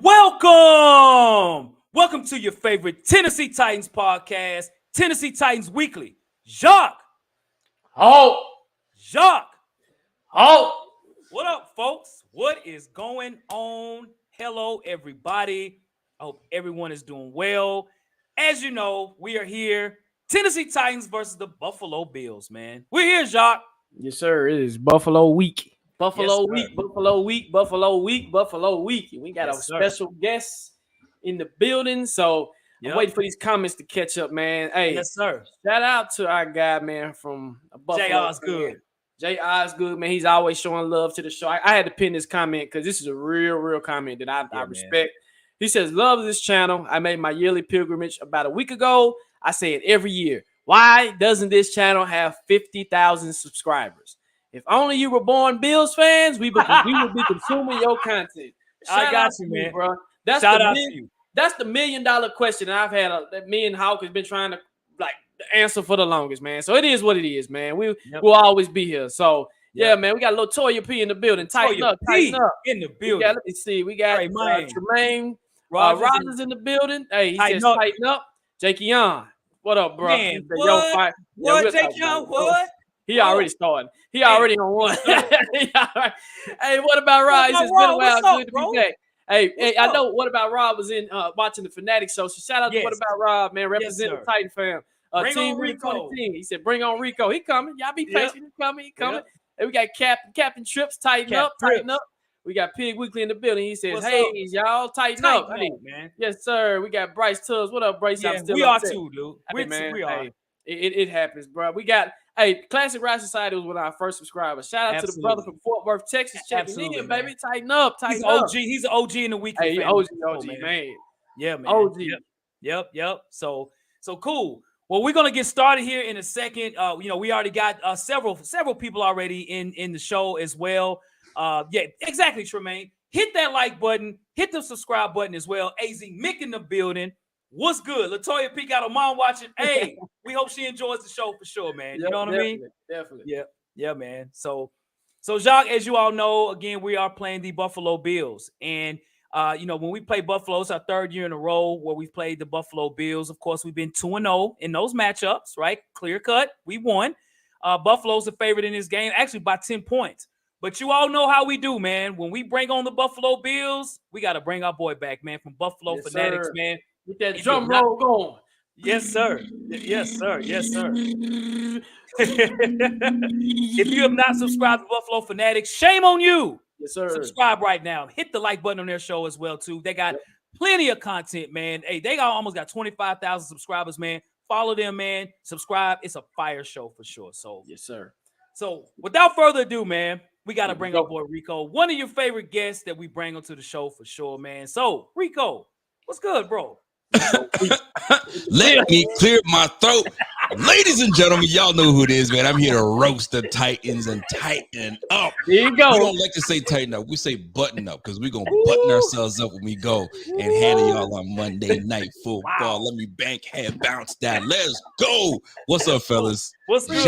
Welcome to your favorite Tennessee Titans podcast, Tennessee Titans Weekly. Jacques. Jacques. What up, folks? What is going on? Hello, everybody. I hope everyone is doing well. As you know, we are here. Tennessee Titans versus the Buffalo Bills, man. We're here, Jacques. Yes, sir. It is Buffalo Week. Buffalo Yes, Week. Buffalo Week. Buffalo Week. Buffalo Week. We got Yes, a sir. special guest in the building. So I'm waiting for these comments to catch up, man. Hey, Yes, sir. shout out to our guy, man, from Buffalo. Jay Osgood. Jay Osgood, man. He's always showing love to the show. I had to pin this comment because this is a real comment that I respect. He says, love this channel. I made my yearly pilgrimage about a week ago. I say it every year. Why doesn't this channel have 50,000 subscribers? If only you were born Bills fans, we would be consuming your content. I got you, man. Bro. Shout out to you. That's the $1 million question I've had. That me and Hawk has been trying to answer for the longest, man. So it is what it is, man. We'll always be here. So yeah, man, we got a little Toya P in the building. Tighten up in the building. Let me see. We got Tremaine Rogers in the building. Hey, he says tighten up. Jakey Young. What up, bro? Man, what? Jakey Young, what? He already started. He already on one. Hey, what about Rob? It's been a while. Good to be back. Hey, I know What About Rob was in watching the Fanatics show. So shout out to What About Rob, man. Representing the Titan fam. Team Rico. He said, bring on Rico. He coming. Y'all be patient. He coming. Yep. Hey, we got Captain Trips, tighten up. We got Pig Weekly in the building. He says, hey, y'all, tighten up. Hey, man. Yes, sir. We got Bryce Tubbs. What up, Bryce? Yeah, we are too, dude. We are. It happens, bro. We got Classic Ride Society was one of our first subscribers. Shout out to the brother from Fort Worth, Texas. Checking in, baby. Tighten up. He's OG. He's an OG in the weekend. Hey, OG, man. Yeah, man. OG. Yep. So cool. Well, we're gonna get started here in a second. We already got several people already in the show as well. Yeah, exactly, Tremaine. Hit that like button. Hit the subscribe button as well. AZ Mick in the building. What's good? Latoya P got her mom watching. Hey, we hope she enjoys the show for sure, man. You know what I mean? Definitely. Yeah, man. So Jacques, as you all know, again, we are playing the Buffalo Bills. And when we play Buffalo, it's our third year in a row where we've played the Buffalo Bills. Of course, we've been 2-0 in those matchups, right? Clear cut. We won. Buffalo's a favorite in this game, actually by 10 points. But you all know how we do, man. When we bring on the Buffalo Bills, we got to bring our boy back, man, from Buffalo Fanatics, man. Get that drum roll going. Yes, sir. Yes, sir. If you have not subscribed to Buffalo Fanatics, shame on you. Yes, sir. Subscribe right now. Hit the like button on their show as well, too. They got plenty of content, man. Hey, they almost got 25,000 subscribers, man. Follow them, man. Subscribe. It's a fire show for sure. So yes, sir. So without further ado, man, we got to bring our boy Rico, one of your favorite guests that we bring onto the show for sure, man. So Rico, what's good, bro? Let me clear my throat. Ladies and gentlemen, y'all know who it is, man. I'm here to roast the Titans and tighten up. Here you go. We don't like to say tighten up. We say button up because we're going to button ourselves up when we go and handle y'all on Monday Night Football. Wow. Let me bank head bounce that. Let's go. What's up, fellas? What's good,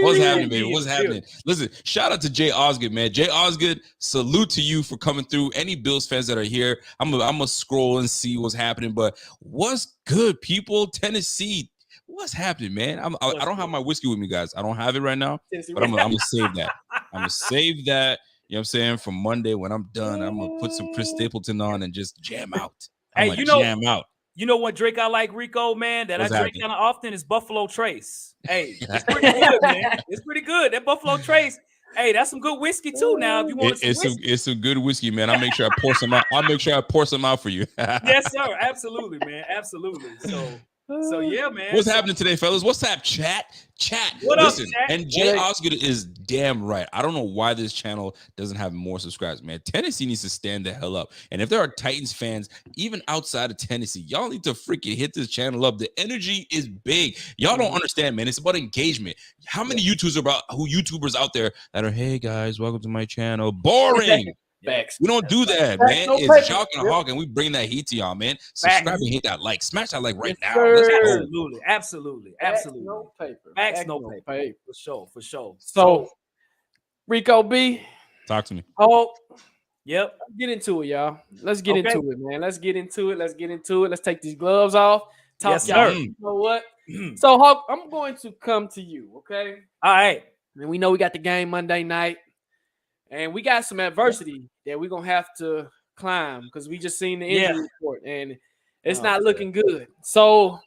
What's happening, baby? What's happening? Listen, shout out to Jay Osgood, man. Jay Osgood, salute to you for coming through. Any Bills fans that are here, I'm gonna scroll and see what's happening. But what's good, people? Tennessee, what's happening, man? I don't have my whiskey with me, guys. I don't have it right now, but I'm gonna save that. I'm gonna save that. You know what I'm saying? From Monday when I'm done, I'm gonna put some Chris Stapleton on and just jam out. Jam out. You know what drink I like, Rico, man, that I drink kind of often is Buffalo Trace. Hey, it's pretty good, man. It's pretty good. That Buffalo Trace, hey, that's some good whiskey too. Now, if you want it's some good whiskey, man. I'll make sure I pour some out. I'll make sure I pour some out for you. Yes, sir. Absolutely, man. Absolutely. So yeah, man. What's happening today, fellas? What's up, chat? What Listen, up, chat? And Jay Osgood is damn right. I don't know why this channel doesn't have more subscribers, man. Tennessee needs to stand the hell up. And if there are Titans fans, even outside of Tennessee, y'all need to freaking hit this channel up. The energy is big. Y'all don't understand, man. It's about engagement. How many YouTubers out there that are, hey guys, welcome to my channel? Boring. Facts. We don't do that, man. It's Jock and Hawk, and we bring that heat to y'all, man. Subscribe and hit that like. Smash that like right now. Let's go. Absolutely. No paper. Facts, no paper. For sure. So, Rico B. Talk to me. Oh, Yep. Let's get into it, y'all. Let's get into it, man. Let's get into it. Let's take these gloves off. Yes, y'all. sir. You know what? So, Hawk, I'm going to come to you, okay? All right. And we know we got the game Monday night, and we got some adversity that we're going to have to climb because we just seen the injury report, and it's not looking good. So,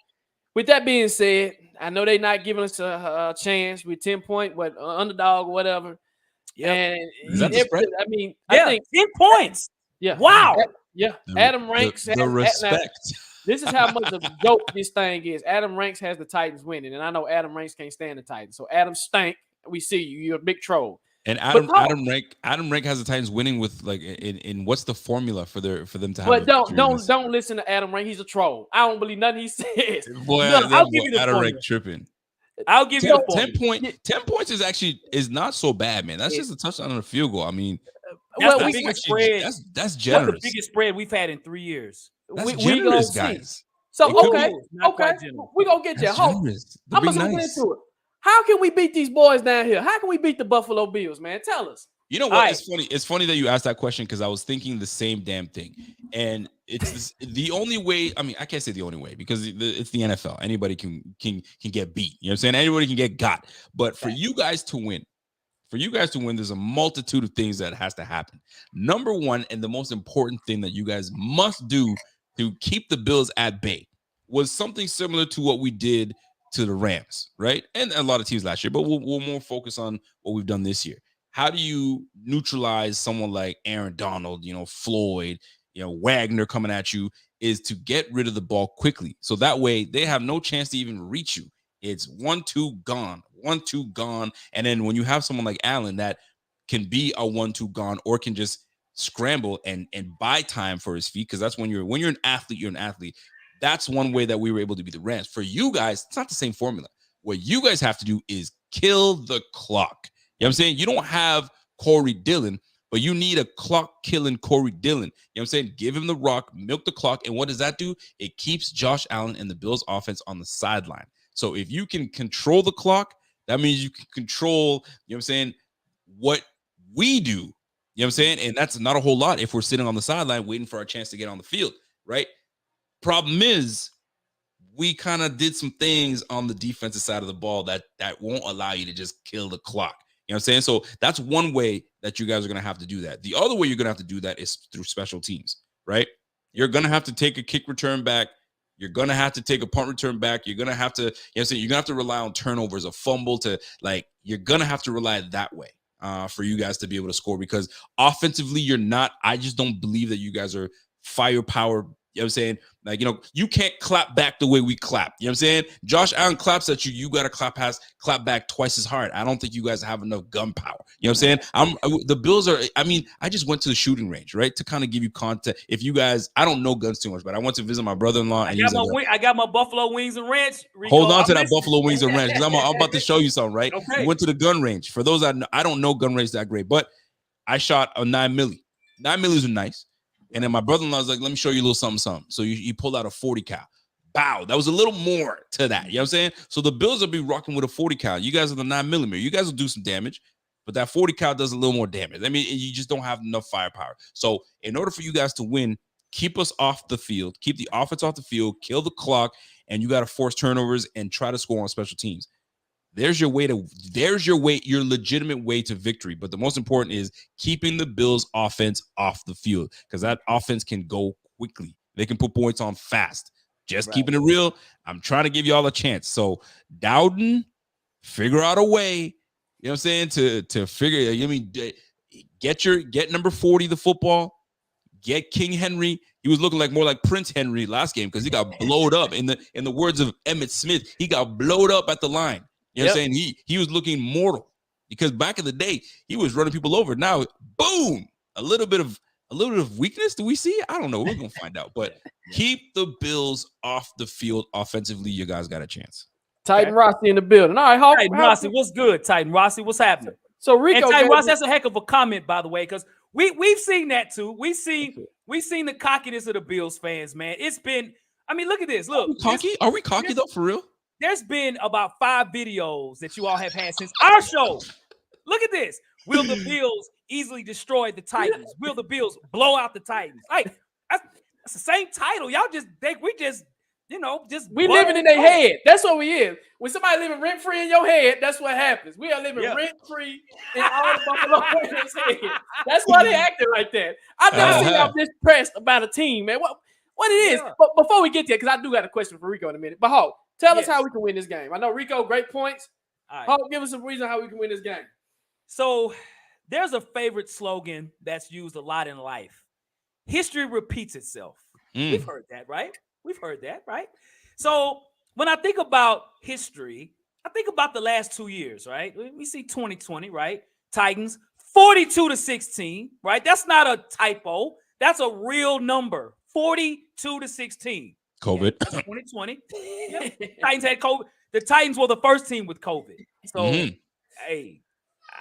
with that being said, I know they're not giving us a chance with 10-point, underdog or whatever. Yeah. And is that the spread? I mean, I think 10 points. Yeah. Wow. Adam Ranks. The respect. This is how much of a joke this thing is. Adam Ranks has the Titans winning, and I know Adam Ranks can't stand the Titans. So Adam Stank, we see you. You're a big troll. And Adam Rank has the Titans winning with like in what's the formula for them to have? But don't listen to Adam Rank. He's a troll. I don't believe nothing he says. Boy, I'll give you the Adam Rank tripping. I'll give you 10 points is not so bad, man. That's just a touchdown and a field goal. I mean, that's the biggest spread. That's generous. That's the biggest spread we've had in 3 years. That's generous, guys. So we're gonna get you. I'm gonna get into it. How can we beat these boys down here? How can we beat the Buffalo Bills, man? Tell us. You know what? It's funny. It's funny that you asked that question because I was thinking the same damn thing. And it's the only way. I mean, I can't say the only way because it's the NFL. Anybody can get beat. You know what I'm saying? Anybody can get got. But for you guys to win, there's a multitude of things that has to happen. Number one, and the most important thing that you guys must do to keep the Bills at bay was something similar to what we did to the Rams, right? And a lot of teams last year, but we'll more focus on what we've done this year. How do you neutralize someone like Aaron Donald, Floyd, Wagner coming at you, is to get rid of the ball quickly. So that way they have no chance to even reach you. It's 1-2 gone, 1-2 gone. And then when you have someone like Allen that can be a 1-2 gone or can just scramble and buy time for his feet, because that's when you're an athlete, you're an athlete. That's one way that we were able to beat the Rams. For you guys, it's not the same formula. What you guys have to do is kill the clock. You know what I'm saying? You don't have Corey Dillon, but you need a clock-killing Corey Dillon. You know what I'm saying? Give him the rock, milk the clock, and what does that do? It keeps Josh Allen and the Bills offense on the sideline. So if you can control the clock, that means you can control, you know what I'm saying, what we do. You know what I'm saying? And that's not a whole lot if we're sitting on the sideline waiting for our chance to get on the field, right? Problem is, we kind of did some things on the defensive side of the ball that won't allow you to just kill the clock. You know what I'm saying? So that's one way that you guys are going to have to do that. The other way you're going to have to do that is through special teams, right? You're going to have to take a kick return back. You're going to have to take a punt return back. You're going to have to, you know what I'm saying? You're going to have to rely on turnovers, a fumble you're going to have to rely that way for you guys to be able to score, because offensively, I just don't believe that you guys are firepower. You know what I'm saying? You can't clap back the way we clap. You know what I'm saying? Josh Allen claps at you. You got to clap back twice as hard. I don't think you guys have enough gun power. You know what I'm saying? The Bills are, I just went to the shooting range, right? To kind of give you context. If you guys, I don't know guns too much, but I went to visit my brother-in-law. I got my Buffalo Wings and Ranch. Rico. Hold on to that Buffalo Wings and Ranch, because I'm about to show you something, right? Okay. We went to the gun range. For those I don't know gun range that great, but I shot a 9 milli. 9 millis are nice. And then my brother-in-law was like, let me show you a little something. So he pulled out a 40 cal. Bow. That was a little more to that. You know what I'm saying? So the Bills will be rocking with a 40 cal. You guys are the 9 millimeter. You guys will do some damage, but that 40 cal does a little more damage. I mean, you just don't have enough firepower. So in order for you guys to win, keep us off the field, keep the offense off the field, kill the clock, and you got to force turnovers and try to score on special teams. There's your legitimate way to victory. But the most important is keeping the Bills offense off the field, because that offense can go quickly. They can put points on fast. Just keeping it real. I'm trying to give you all a chance. So Dowden, figure out a way, you know what I'm saying, to figure, get number 40 the football, get King Henry. He was looking more like Prince Henry last game because he got blowed up. In the words of Emmitt Smith, he got blowed up at the line. You know what I'm saying? He was looking mortal, because back in the day, he was running people over. Now, boom, a little bit of weakness. Do we see? I don't know. We're going to find out. But keep the Bills off the field offensively. You guys got a chance. Titan Rossi in the building. All right, Titan Rossi, what's good? Titan Rossi, what's happening? So Rico, and Titan Rossi, that's a heck of a comment, by the way, because we've seen that too. We've seen the cockiness of the Bills fans, man. It's been, look at this. Look, Are we cocky though, for real? There's been about 5 videos that you all have had since our show. Look at this. Will the Bills easily destroy the Titans? Will the Bills blow out the Titans? Like, that's the same title. Y'all just think we living in their head. That's what we is. When somebody living rent free in your head, that's what happens. We are living rent free in all the Buffalo fans' head. That's why they acting like that. I've never seen y'all this pressed about a team, man. What it is? But before we get there, because I do got a question for Rico in a minute. But Hulk, tell us how we can win this game. I know Rico, great points. Right. Hulk, give us a reason how we can win this game. So there's a favorite slogan that's used a lot in life. History repeats itself. We've heard that, right? So when I think about history, I think about the last 2 years, right? We see 2020, right? Titans 42-16, right? That's not a typo. That's a real number. 42-16. COVID. That's 2020. Titans had COVID. The Titans were the first team with COVID. So, hey,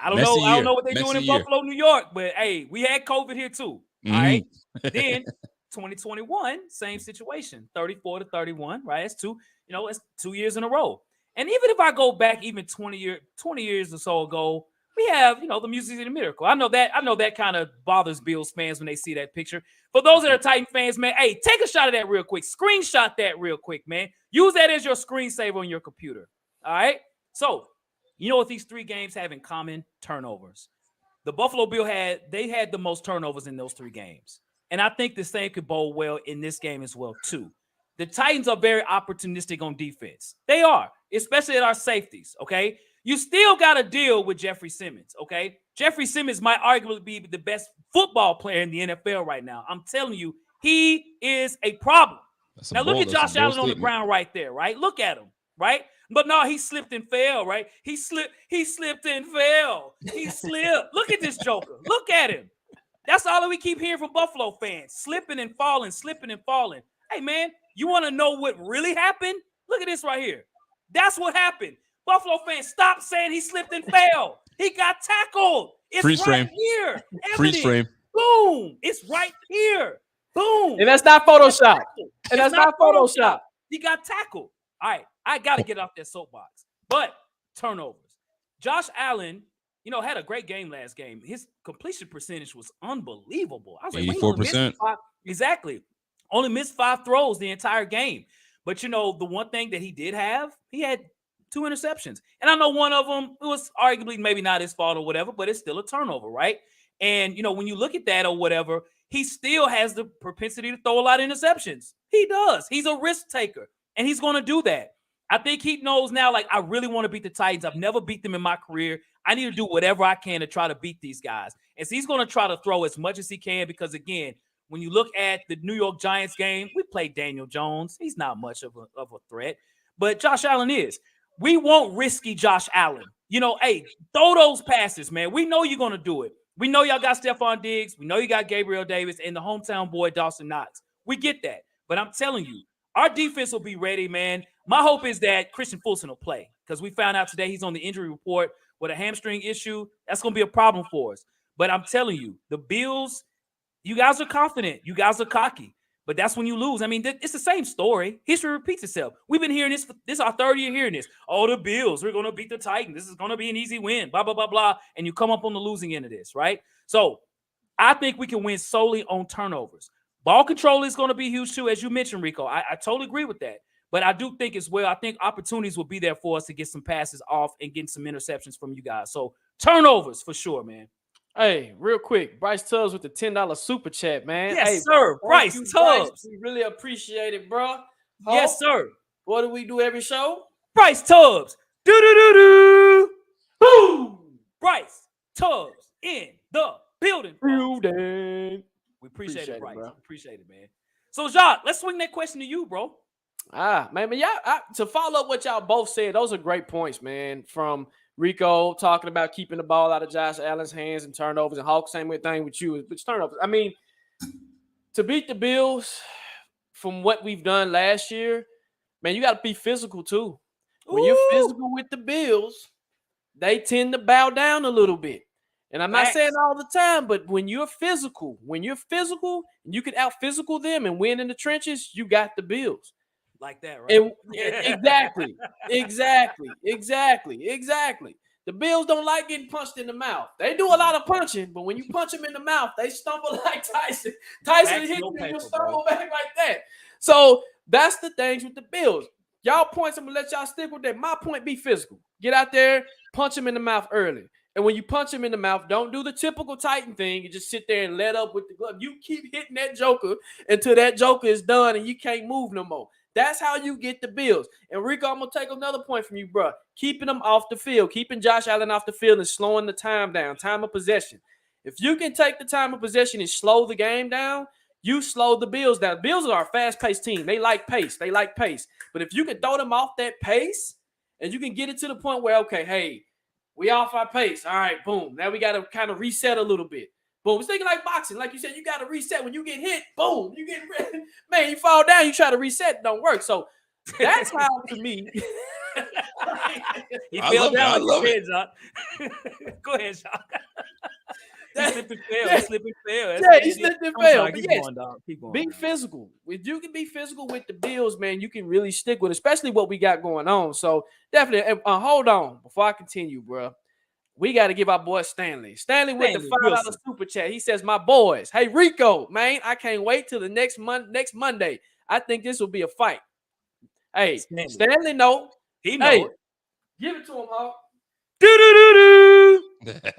I don't know what they're doing in Buffalo, New York, but hey, we had COVID here too. All right. Then 2021, same situation, 34-31, right? It's it's 2 years in a row. And even if I go back even 20 years or so ago, we have, the Music City Miracle. I know that kind of bothers Bills fans when they see that picture. For those that are Titan fans, man, hey, take a shot of that real quick. Screenshot that real quick, man. Use that as your screensaver on your computer. All right? So, you know what these three games have in common? Turnovers. The Buffalo Bills had the most turnovers in those three games. And I think the same could bode well in this game as well, too. The Titans are very opportunistic on defense. They are, especially at our safeties, okay? You still got to deal with Jeffrey Simmons, okay? Jeffrey Simmons might arguably be the best football player in the NFL right now. I'm telling you, he is a problem. Now, look at Josh Allen on the ground right there, right? Look at him, right? But no, he slipped and fell, right? He slipped and fell. He slipped. Look at this joker. Look at him. That's all that we keep hearing from Buffalo fans. Slipping and falling. Hey, man, you want to know what really happened? Look at this right here. That's what happened. Buffalo fans, stop saying he slipped and fell. He got tackled. It's freeze right frame. Here. Freeze frame. Boom. It's right here. Boom. And that's not Photoshop. That's not Photoshop. He got tackled. All right. I got to get off that soapbox. But turnovers. Josh Allen, had a great game last game. His completion percentage was unbelievable. I was like, 84%. Exactly. Only missed 5 throws the entire game. But, the one thing that he did have, he had 2 interceptions. And I know one of them, it was arguably maybe not his fault or whatever, but it's still a turnover, right? And, when you look at that or whatever, he still has the propensity to throw a lot of interceptions. He does. He's a risk taker, and he's going to do that. I think he knows now, like, I really want to beat the Titans. I've never beat them in my career. I need to do whatever I can to try to beat these guys. And so he's going to try to throw as much as he can because, again, when you look at the New York Giants game, we played Daniel Jones. He's not much of a threat, but Josh Allen is. We won't risky Josh Allen. Hey, throw those passes, man. We know you're going to do it. We know y'all got Stephon Diggs. We know you got Gabriel Davis and the hometown boy, Dawson Knox. We get that. But I'm telling you, our defense will be ready, man. My hope is that Christian Fulton will play because we found out today he's on the injury report with a hamstring issue. That's going to be a problem for us. But I'm telling you, the Bills, you guys are confident. You guys are cocky. But that's when you lose. I mean, it's the same story. History repeats itself. We've been hearing this. This is our 3rd year hearing this. Oh, the Bills, we're going to beat the Titans. This is going to be an easy win, blah, blah, blah, blah. And you come up on the losing end of this, right? So I think we can win solely on turnovers. Ball control is going to be huge too, as you mentioned, Rico. I totally agree with that. But I do think as well, I think opportunities will be there for us to get some passes off and get some interceptions from you guys. So turnovers for sure, man. Hey, real quick, Bryce Tubbs with the $10 super chat, man. Yes, hey, sir. Bryce Tubbs. We really appreciate it, bro. Yes, sir. What do we do every show? Bryce Tubbs. Do-do-do-do. Boom. Bryce Tubbs in the building. We appreciate it, Bryce. Appreciate it, man. So, Jacques, let's swing that question to you, bro. Man, to follow up what y'all both said, those are great points, man, from Rico talking about keeping the ball out of Josh Allen's hands and turnovers, and Hawk, same thing with you, but turnovers. I mean, to beat the Bills from what we've done last year, man, you got to be physical too. When you're physical with the Bills, they tend to bow down a little bit. And I'm not saying all the time, but when you're physical, and you can out physical them and win in the trenches, you got the Bills. Like that, right? And, exactly. The Bills don't like getting punched in the mouth. They do a lot of punching, but when you punch them in the mouth, they stumble like Tyson. Tyson hits you and you stumble back like that. So that's the things with the Bills. Y'all points, I'm going to let y'all stick with that. My point, be physical. Get out there, punch them in the mouth early. And when you punch him in the mouth, don't do the typical Titan thing. You just sit there and let up with the glove. You keep hitting that joker until that joker is done and you can't move no more. That's how you get the Bills. And Rico, I'm going to take another point from you, bro. Keeping them off the field, keeping Josh Allen off the field and slowing the time down, time of possession. If you can take the time of possession and slow the game down, you slow the Bills down. Bills are a fast-paced team. They like pace. But if you can throw them off that pace and you can get it to the point where, okay, hey, we off our pace. All right, boom. Now we got to kind of reset a little bit. Boom. It's thinking like boxing. Like you said, you got to reset. When you get hit, boom, you get man, you fall down, you try to reset, it don't work. So that's how, to me. He fell down. I love it. Go ahead, Sean. He slipped and fell. Yeah, he slipped and fell. But yes, be physical. If you can be physical with the Bills, man, you can really stick with it, especially what we got going on. So definitely, hold on. Before I continue, bro, we got to give our boy Stanley with the $5 super chat. He says, my boys, hey, Rico, man, I can't wait till the next Monday. I think this will be a fight. Hey, Stanley, no. He knows. Hey, give it to him, Hawk.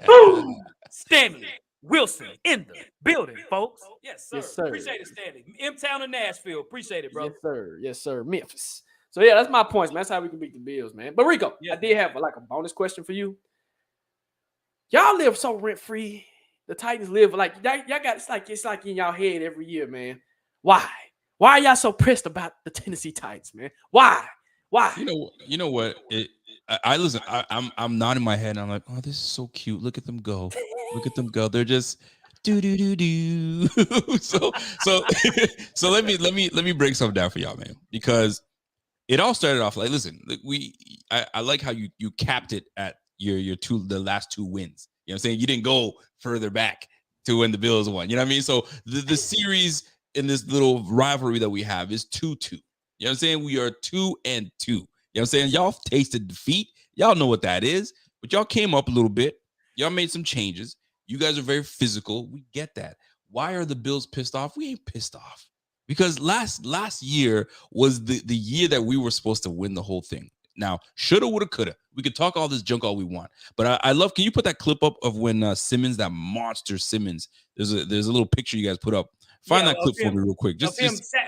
Boom. Stanley Wilson in the building, folks. Yes, sir. Yes, sir. Appreciate it, Stanley. M-Town and Nashville. Appreciate it, bro. Yes, sir. Yes, sir. Memphis. So, yeah, that's my points, man. That's how we can beat the Bills, man. But, Rico, I did have a bonus question for you. Y'all live so rent-free. The Titans live y'all got it's like in y'all head every year, man. Why? Why are y'all so pressed about the Tennessee Titans, man? Why? You know what? I listen. I'm nodding my head. And I'm like, oh, this is so cute. Look at them go. Look at them go. They're just do. So let me break something down for y'all, man. Because it all started off like, listen, I like how you capped it at the last two wins. You know what I'm saying? You didn't go further back to when the Bills won. You know what I mean? So the series in this little rivalry that we have is 2-2. You know what I'm saying? We are 2-2. You know what I'm saying? Y'all tasted defeat. Y'all know what that is. But y'all came up a little bit. Y'all made some changes. You guys are very physical. We get that. Why are the Bills pissed off? We ain't pissed off. Because last year was the year that we were supposed to win the whole thing. Now, shoulda, woulda, coulda. We could talk all this junk all we want. But I love, can you put that clip up of when Simmons, that monster Simmons, there's a little picture you guys put up. Find that clip for me real quick.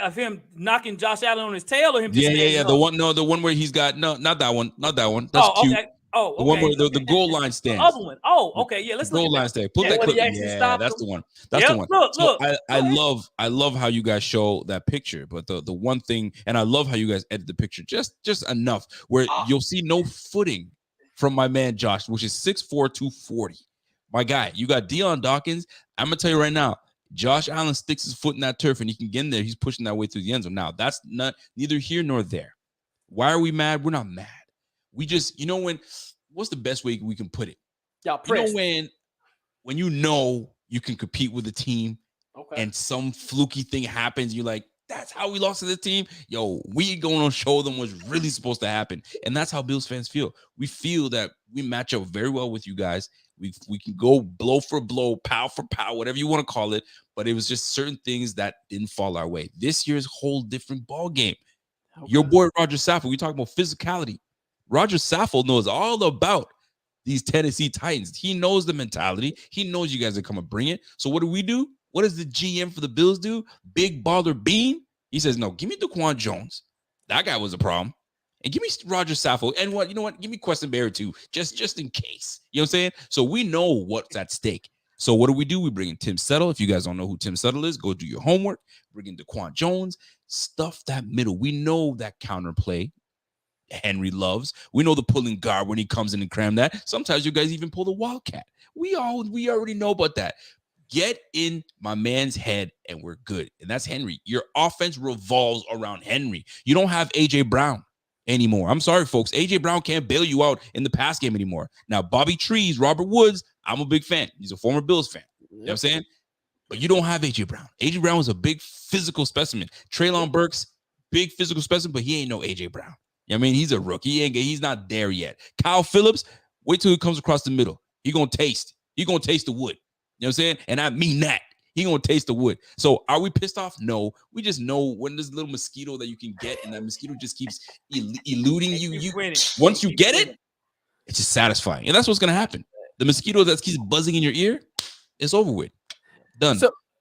Of him knocking Josh Allen on his tail, or him just the one where he's got not that one. That's cute. Okay. Oh, okay. The one where the goal line stands. The other one. Oh, okay. Yeah, let's look goal line stand. Put that clip. Yeah, that's the one. That's the one. Look. I love how you guys show that picture. But the one thing, and I love how you guys edit the picture just enough where you'll see no footing from my man Josh, which is 6'4", 240. My guy, you got Deion Dawkins. I'm gonna tell you right now, Josh Allen sticks his foot in that turf and he can get in there. He's pushing that way through the end zone. Now, that's not neither here nor there. Why are we mad? We're not mad. We just, what's the best way we can put it? Y'all when you can compete with a team and some fluky thing happens, you're like, that's how we lost to this team. Yo, we going to show them what's really supposed to happen. And that's how Bills fans feel. We feel that we match up very well with you guys. We can go blow for blow, pow for pow, whatever you want to call it. But it was just certain things that didn't fall our way. This year's whole different ball game. Your boy Roger Saffold, we talk about physicality. Roger Saffold knows all about these Tennessee Titans. He knows the mentality. He knows you guys are coming to bring it. So what do? What does the GM for the Bills do? Big baller Bean. He says, no, give me DaQuan Jones. That guy was a problem. And give me Roger Saffold. And what? You know what? Give me Queston Barrett too, just in case. You know what I'm saying? So we know what's at stake. So what do? We bring in Tim Settle. If you guys don't know who Tim Settle is, go do your homework. Bring in DaQuan Jones. Stuff that middle. We know that counterplay Henry loves. We know the pulling guard when he comes in and cram that. Sometimes you guys even pull the wildcat. We already know about that. Get in my man's head and we're good. And that's Henry. Your offense revolves around Henry. You don't have A.J. Brown anymore. I'm sorry, folks. A.J. Brown can't bail you out in the pass game anymore. Now, Bobby Trees, Robert Woods, I'm a big fan. He's a former Bills fan. You know what I'm saying? But you don't have A.J. Brown. A.J. Brown was a big physical specimen. Treylon Burks, big physical specimen, but he ain't no A.J. Brown. You know what I mean? He's a rookie. He's not there yet. Kyle Phillips, Wait till he comes across the middle. He gonna taste. He gonna taste the wood. You know what I'm saying? And I mean that. He gonna taste the wood. So are we pissed off? No. We just know when there's a little mosquito that you can get, and that mosquito just keeps eluding you. Once you get it, it's just satisfying. And that's what's gonna happen. The mosquito that keeps buzzing in your ear, it's over with. Done.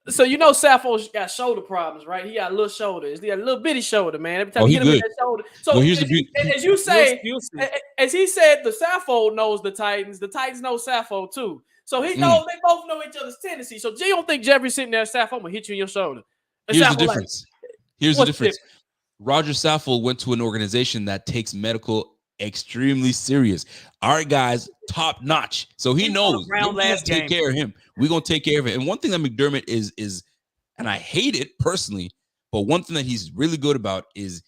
So you know Sappho's got shoulder problems, right? He got a little shoulders. He got a little bitty shoulder, man. Every time you hit him in that shoulder. So well, here's as you say, as he said, the Sappho knows the Titans know Sappho too. So he knows they both know each other's tendencies. So G don't think Jeffrey's sitting there, Sappho, I'm gonna hit you in your shoulder. And here's the difference. Here's the difference. Roger Sappho went to an organization that takes medical extremely serious. Our guy's top notch, so he knows we're gonna take care of him. We're gonna take care of it. And one thing that McDermott is, and I hate it personally, but one thing that he's really good about is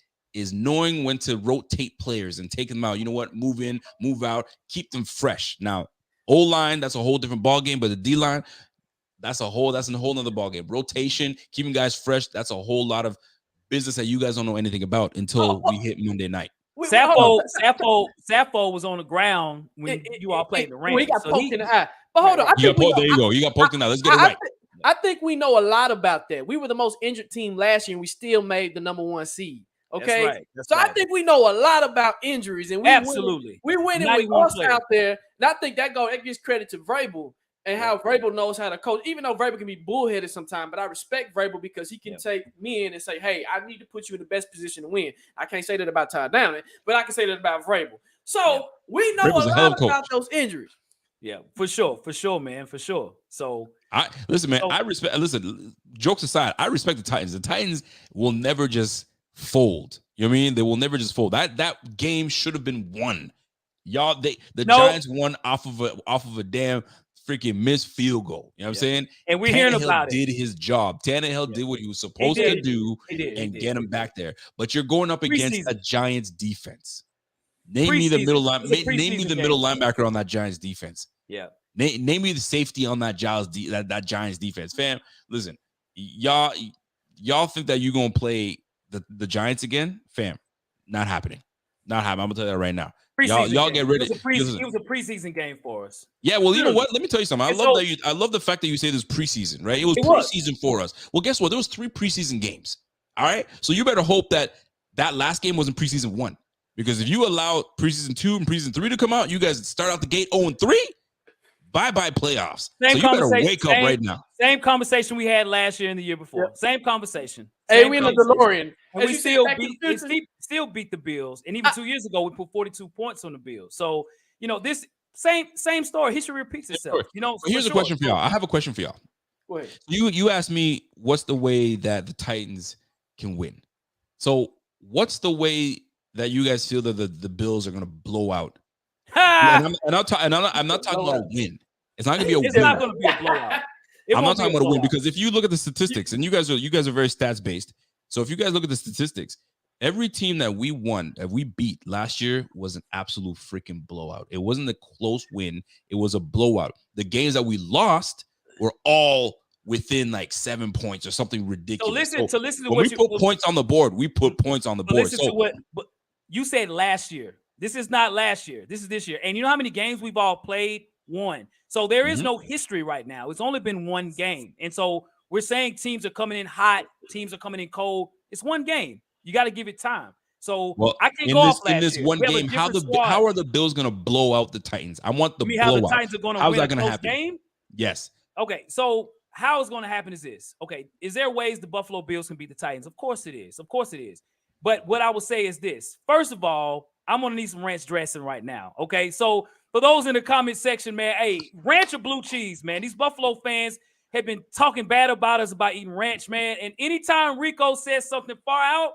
knowing when to rotate players and take them out. You know what? Move in, move out, keep them fresh. Now, O-line, that's a whole different ball game, but the D-line, that's a whole other ball game. Rotation, keeping guys fresh, that's a whole lot of business that you guys don't know anything about until we hit Monday night. Sappho was on the ground when you all played the Rams. He got poked in the eye. But hold on. There you go. You got poked in the eye. Let's get it right. I think we know a lot about that. We were the most injured team last year, and we still made the #1 seed. Okay, that's right. I think we know a lot about injuries, and we winning with us out there. And I think that gives credit to Vrabel and how Vrabel knows how to coach. Even though Vrabel can be bullheaded sometimes, but I respect Vrabel because he can take me in and say, "Hey, I need to put you in the best position to win." I can't say that about Todd Downing, but I can say that about Vrabel. So we know Vrabel's a lot about those injuries. Yeah, for sure, man, for sure. So I respect. Listen, jokes aside, I respect the Titans. The Titans will never just fold. You know what I mean? They will never just fold. That game should have been won. Y'all, Giants won off of a damn freaking missed field goal. You know what I'm saying? And we're hearing about it. Did his job. Tannehill did what he was supposed to do and get him back there. But you're going up against a Giants defense. Name me the middle linebacker on that Giants defense. Yeah. Name me the safety on that Giants defense. Fam, listen, y'all think that you're gonna play the Giants again? Fam, not happening. Not happening. I'm gonna tell you that right now. Y'all get rid of it. It was a preseason game for us. Yeah, well, you know what? Let me tell you something. I love the fact that you say this preseason, right? It was preseason for us. Well, guess what? There was 3 preseason games. All right. So you better hope that last game wasn't preseason 1. Because if you allow preseason 2 and preseason 3 to come out, you guys start out the gate 0-3. Bye-bye playoffs. So you better wake up right now. Same conversation we had last year and the year before. Yep. Same conversation. Hey, we in the DeLorean. And we still beat the Bills. And even 2 years ago, we put 42 points on the Bills. So, this same story. History repeats itself. Here's a question for y'all. I have a question for y'all. Go ahead. You asked me what's the way that the Titans can win. So what's the way that you guys feel that the Bills are going to blow out? I'm not talking about a win. It's not going to be a win. It's not going to be a blowout. I'm not talking about a win because if you look at the statistics, and you guys are very stats based. So if you guys look at the statistics, every team that we beat last year was an absolute freaking blowout. It wasn't a close win. It was a blowout. The games that we lost were all within like 7 points or something ridiculous. So listen to when we put points on the board, we put points on the board. Listen to what you said last year. This is not last year. This is this year. And you know how many games we've all played? 1. So there is no history right now. It's only been 1 game. And so we're saying teams are coming in hot. Teams are coming in cold. It's 1 game. You got to give it time. So I can't go off last year. In this one game, how are the Bills going to blow out the Titans? I want the blowout. How the Titans are going to win a close game? Yes. Okay, so how it's going to happen is this. Okay, is there ways the Buffalo Bills can beat the Titans? Of course it is. Of course it is. But what I would say is this. First of all, I'm going to need some ranch dressing right now. Okay, so for those in the comment section, man, hey, ranch or blue cheese, man. These Buffalo fans have been talking bad about us about eating ranch, man. And anytime Rico says something far out,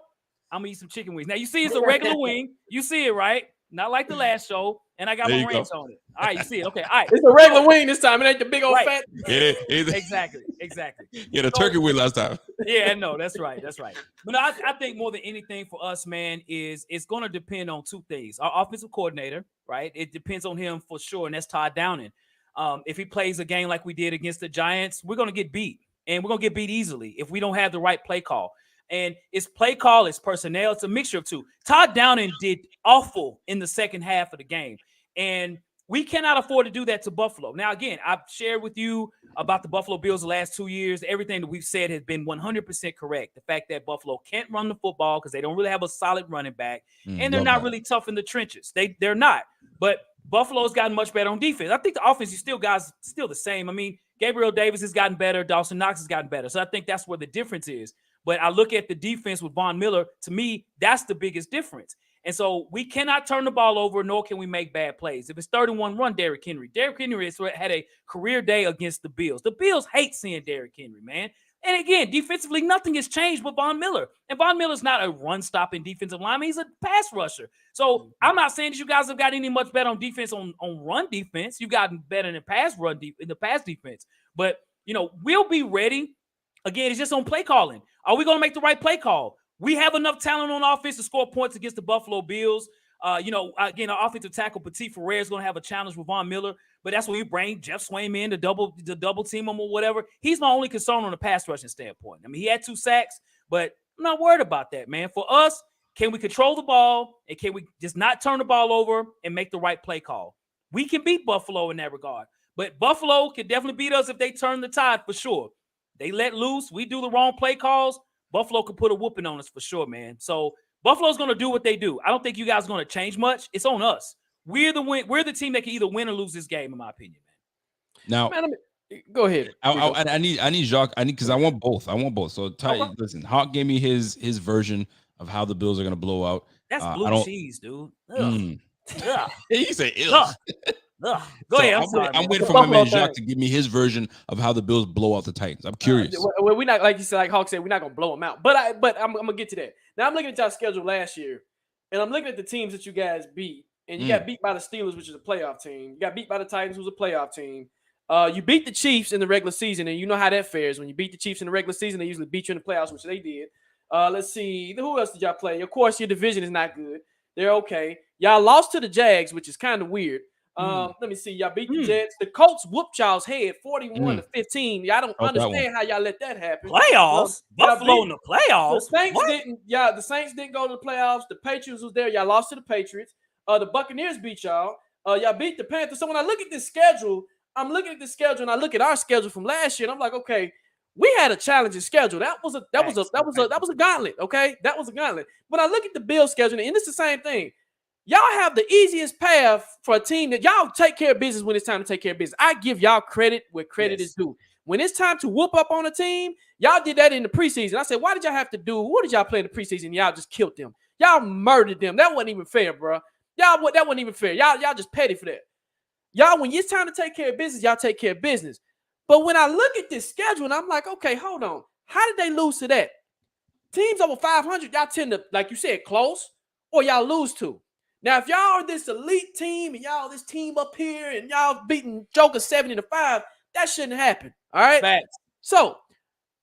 I'm going to eat some chicken wings. Now, you see it's a regular wing. You see it, right? Not like the last show. And I got my ranch on it. All right, you see it. Okay, all right. It's a regular wing this time. It ain't the big old fat. Exactly. Yeah, the turkey wing last time. Yeah, no, that's right. But no, I think more than anything for us, man, is it's going to depend on 2 things. Our offensive coordinator, right? It depends on him for sure, and that's Todd Downing. If he plays a game like we did against the Giants, we're going to get beat, and we're going to get beat easily if we don't have the right play call. And it's play call, it's personnel, it's a mixture of 2. Todd Downing did awful in the second half of the game. And We cannot afford to do that to Buffalo. Now, again, I've shared with you about the Buffalo Bills the last 2 years. Everything that we've said has been 100% correct. The fact that Buffalo can't run the football because they don't really have a solid running back, and they're not really tough in the trenches. They're not. But Buffalo's gotten much better on defense. I think the offense is still the same. I mean, Gabriel Davis has gotten better. Dawson Knox has gotten better. So I think that's where the difference is. But I look at the defense with Von Miller. To me, that's the biggest difference. And so we cannot turn the ball over, nor can we make bad plays. If it's 31, run Derrick Henry. Derrick Henry has had a career day against the Bills. The Bills hate seeing Derrick Henry, man. And again, defensively, nothing has changed with Von Miller. And Von Miller's not a run-stopping defensive lineman. He's a pass rusher. So I'm not saying that you guys have got any much better on defense on run defense. You've gotten better in the pass defense. But, we'll be ready. Again, it's just on play calling. Are we going to make the right play call? We have enough talent on offense to score points against the Buffalo Bills. Again, our offensive tackle Petit Ferrer is going to have a challenge with Von Miller, but that's when you bring Jeff Swaim in to double team him or whatever. He's my only concern on the pass rushing standpoint. I mean, he had 2 sacks, but I'm not worried about that, man. For us, can we control the ball and can we just not turn the ball over and make the right play call? We can beat Buffalo in that regard, but Buffalo can definitely beat us if they turn the tide for sure. They let loose. We do the wrong play calls. Buffalo could put a whooping on us for sure, man. So Buffalo's going to do what they do. I don't think you guys are going to change much. It's on us. We're the team that can either win or lose this game, in my opinion, man. Now, go ahead. I need Jacques. Because I want both. So listen, Hawk gave me his version of how the Bills are going to blow out. That's blue cheese, dude. He said, ugh. Go ahead. I'm waiting for my man Jacques to give me his version of how the Bills blow out the Titans. I'm curious. Well, we're not, like you said, like Hawk said, we're not gonna blow them out. But I'm gonna get to that. Now I'm looking at y'all schedule last year, and I'm looking at the teams that you guys beat. And you got beat by the Steelers, which is a playoff team. You got beat by the Titans, who's a playoff team. You beat the Chiefs in the regular season, and you know how that fares. When you beat the Chiefs in the regular season, they usually beat you in the playoffs, which they did. Let's see, who else did y'all play? Of course, your division is not good. They're okay. Y'all lost to the Jags, which is kind of weird. Let me see. Y'all beat the Jets. The Colts whooped y'all's head 41-15. Y'all don't understand how y'all let that happen. Playoffs? Buffalo in the playoffs? The Saints didn't go to the playoffs. The Patriots was there. Y'all lost to the Patriots. The Buccaneers beat y'all. Y'all beat the Panthers. So when I look at this schedule, and I look at our schedule from last year, and I'm like, okay, we had a challenging schedule. That was a gauntlet. Okay, that was a gauntlet. When I look at the Bills schedule, and it's the same thing. Y'all have the easiest path for a team that y'all take care of business when it's time to take care of business. I give y'all credit where credit is due. When it's time to whoop up on a team, y'all did that in the preseason. I said, why did y'all have to do? What did y'all play in the preseason? Y'all just killed them. Y'all murdered them. That wasn't even fair, bro. That wasn't even fair. Y'all just petty for that. Y'all, when it's time to take care of business, y'all take care of business. But when I look at this schedule, and I'm like, okay, hold on. How did they lose to that? Teams over 500, y'all tend to, like you said, close, or y'all lose to. Now, if y'all are this elite team and y'all this team up here and y'all beating Joker 70-5, that shouldn't happen. All right. Facts. So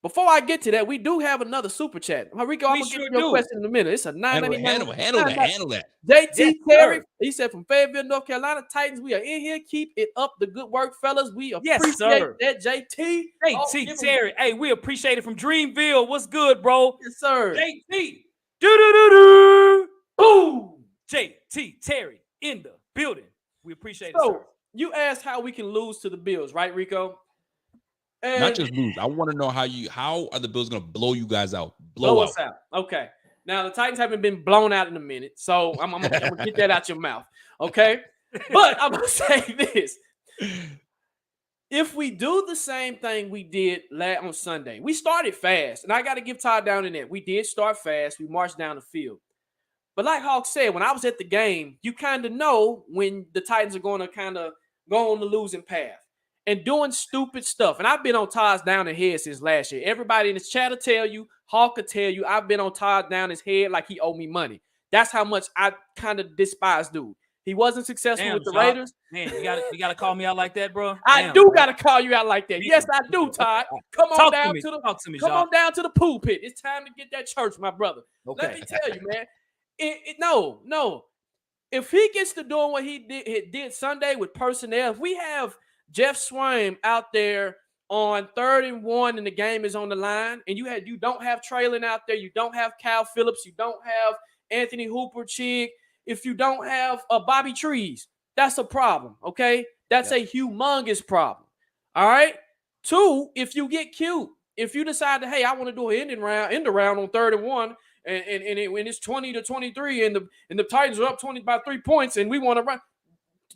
before I get to that, we do have another super chat. Rico, I'm gonna get your question in a minute. It's a $9.99. Handle that. JT Terry, he said from Fayetteville, North Carolina, Titans. We are in here. Keep it up. The good work, fellas. We appreciate that, JT. JT Terry. Hey, we appreciate it from Dreamville. What's good, bro? Yes, sir. JT. Do. Boom. JT Terry in the building. We appreciate it. So you asked how we can lose to the Bills, right, Rico? And not just lose. I want to know how are the Bills going to blow you guys out? Blow us out. Okay. Now the Titans haven't been blown out in a minute, so I'm gonna get that out your mouth. Okay. But I'm gonna say this. If we do the same thing we did on Sunday, we started fast, and I got to give Todd down in that. We did start fast. We marched down the field. But like Hawk said, when I was at the game, you kind of know when the Titans are going to kind of go on the losing path and doing stupid stuff. And I've been on Todd's down the head since last year. Everybody in this chat will tell you, Hawk will tell you, I've been on Todd down his head like he owed me money. That's how much I kind of despise dude. He wasn't successful with the Raiders. Man, you gotta call me out like that, bro. I do gotta call you out like that. Yes, I do, Todd. Come on down to the pulpit. It's time to get that church, my brother. Okay. Let me tell you, man. No. If he gets to doing what he did Sunday with personnel, if we have Jeff Swaim out there on 3rd and 1 and the game is on the line, and you don't have Traylon out there, you don't have Cal Phillips, you don't have Anthony Hooper Chig, if you don't have Bobby Trees, that's a problem, okay? That's a humongous problem, all right? 2, if you get cute, if you decide to, hey, I want to do an end around on 3rd and 1, and when it's 20-23, and the Titans are up 20 by 3 points, and we want to run,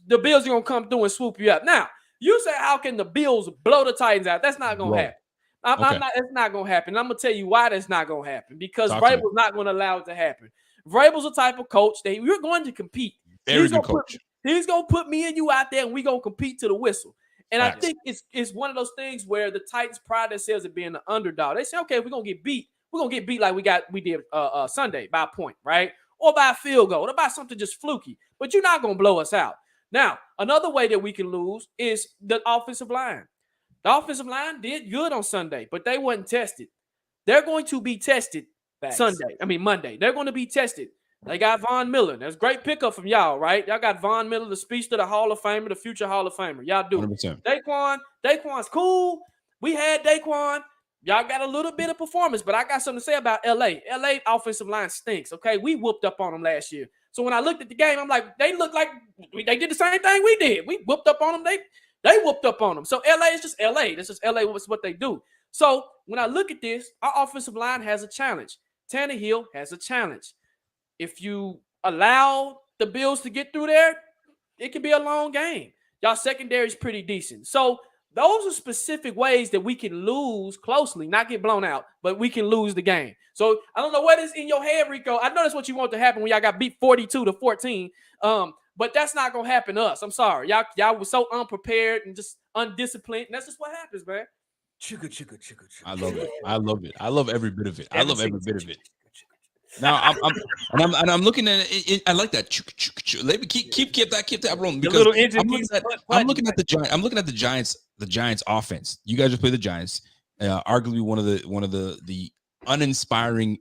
the Bills are going to come through and swoop you up. Now, you say, how can the Bills blow the Titans out? That's not going to happen. It's not going to happen. I'm going to tell you why that's not going to happen, because Vrabel's not going to allow it to happen. Vrabel's the type of coach that you're going to compete. Very good coach. He's going to put me and you out there, and we're going to compete to the whistle. And I think it's one of those things where the Titans pride themselves at being the underdog. They say, okay, if we're going to get beat, we're going to get beat like we did Sunday by a point, right? Or by a field goal, or by something just fluky. But you're not going to blow us out. Now, another way that we can lose is the offensive line. The offensive line did good on Sunday, but they wasn't tested. They're going to be tested Monday. They're going to be tested. They got Von Miller. That's a great pickup from y'all, right? Y'all got Von Miller, the speech to the Hall of Famer, the future Hall of Famer. Y'all do. 100%. Daquan's cool. We had Daquan. Y'all got a little bit of performance, but I got something to say about LA. LA offensive line stinks, okay? We whooped up on them last year. So when I looked at the game, I'm like, they look like they did the same thing we did. We whooped up on them. They whooped up on them. So LA is just LA. This is LA. What's what they do. So when I look at this, our offensive line has a challenge. Tannehill has a challenge. If you allow the Bills to get through there, it can be a long game. Y'all secondary is pretty decent. So those are specific ways that we can lose closely, not get blown out, but we can lose the game. So I don't know what is in your head, Rico. I know that's what you want to happen when y'all got beat 42-14. But that's not going to happen to us. I'm sorry. Y'all were so unprepared and just undisciplined. And that's just what happens, man. I love it. I love it. I love every bit of it. I love every bit of it. Now I'm looking at it. I like that. Let me keep that rolling, because I'm looking at the Giants offense. You guys just play the Giants, arguably one of the uninspiring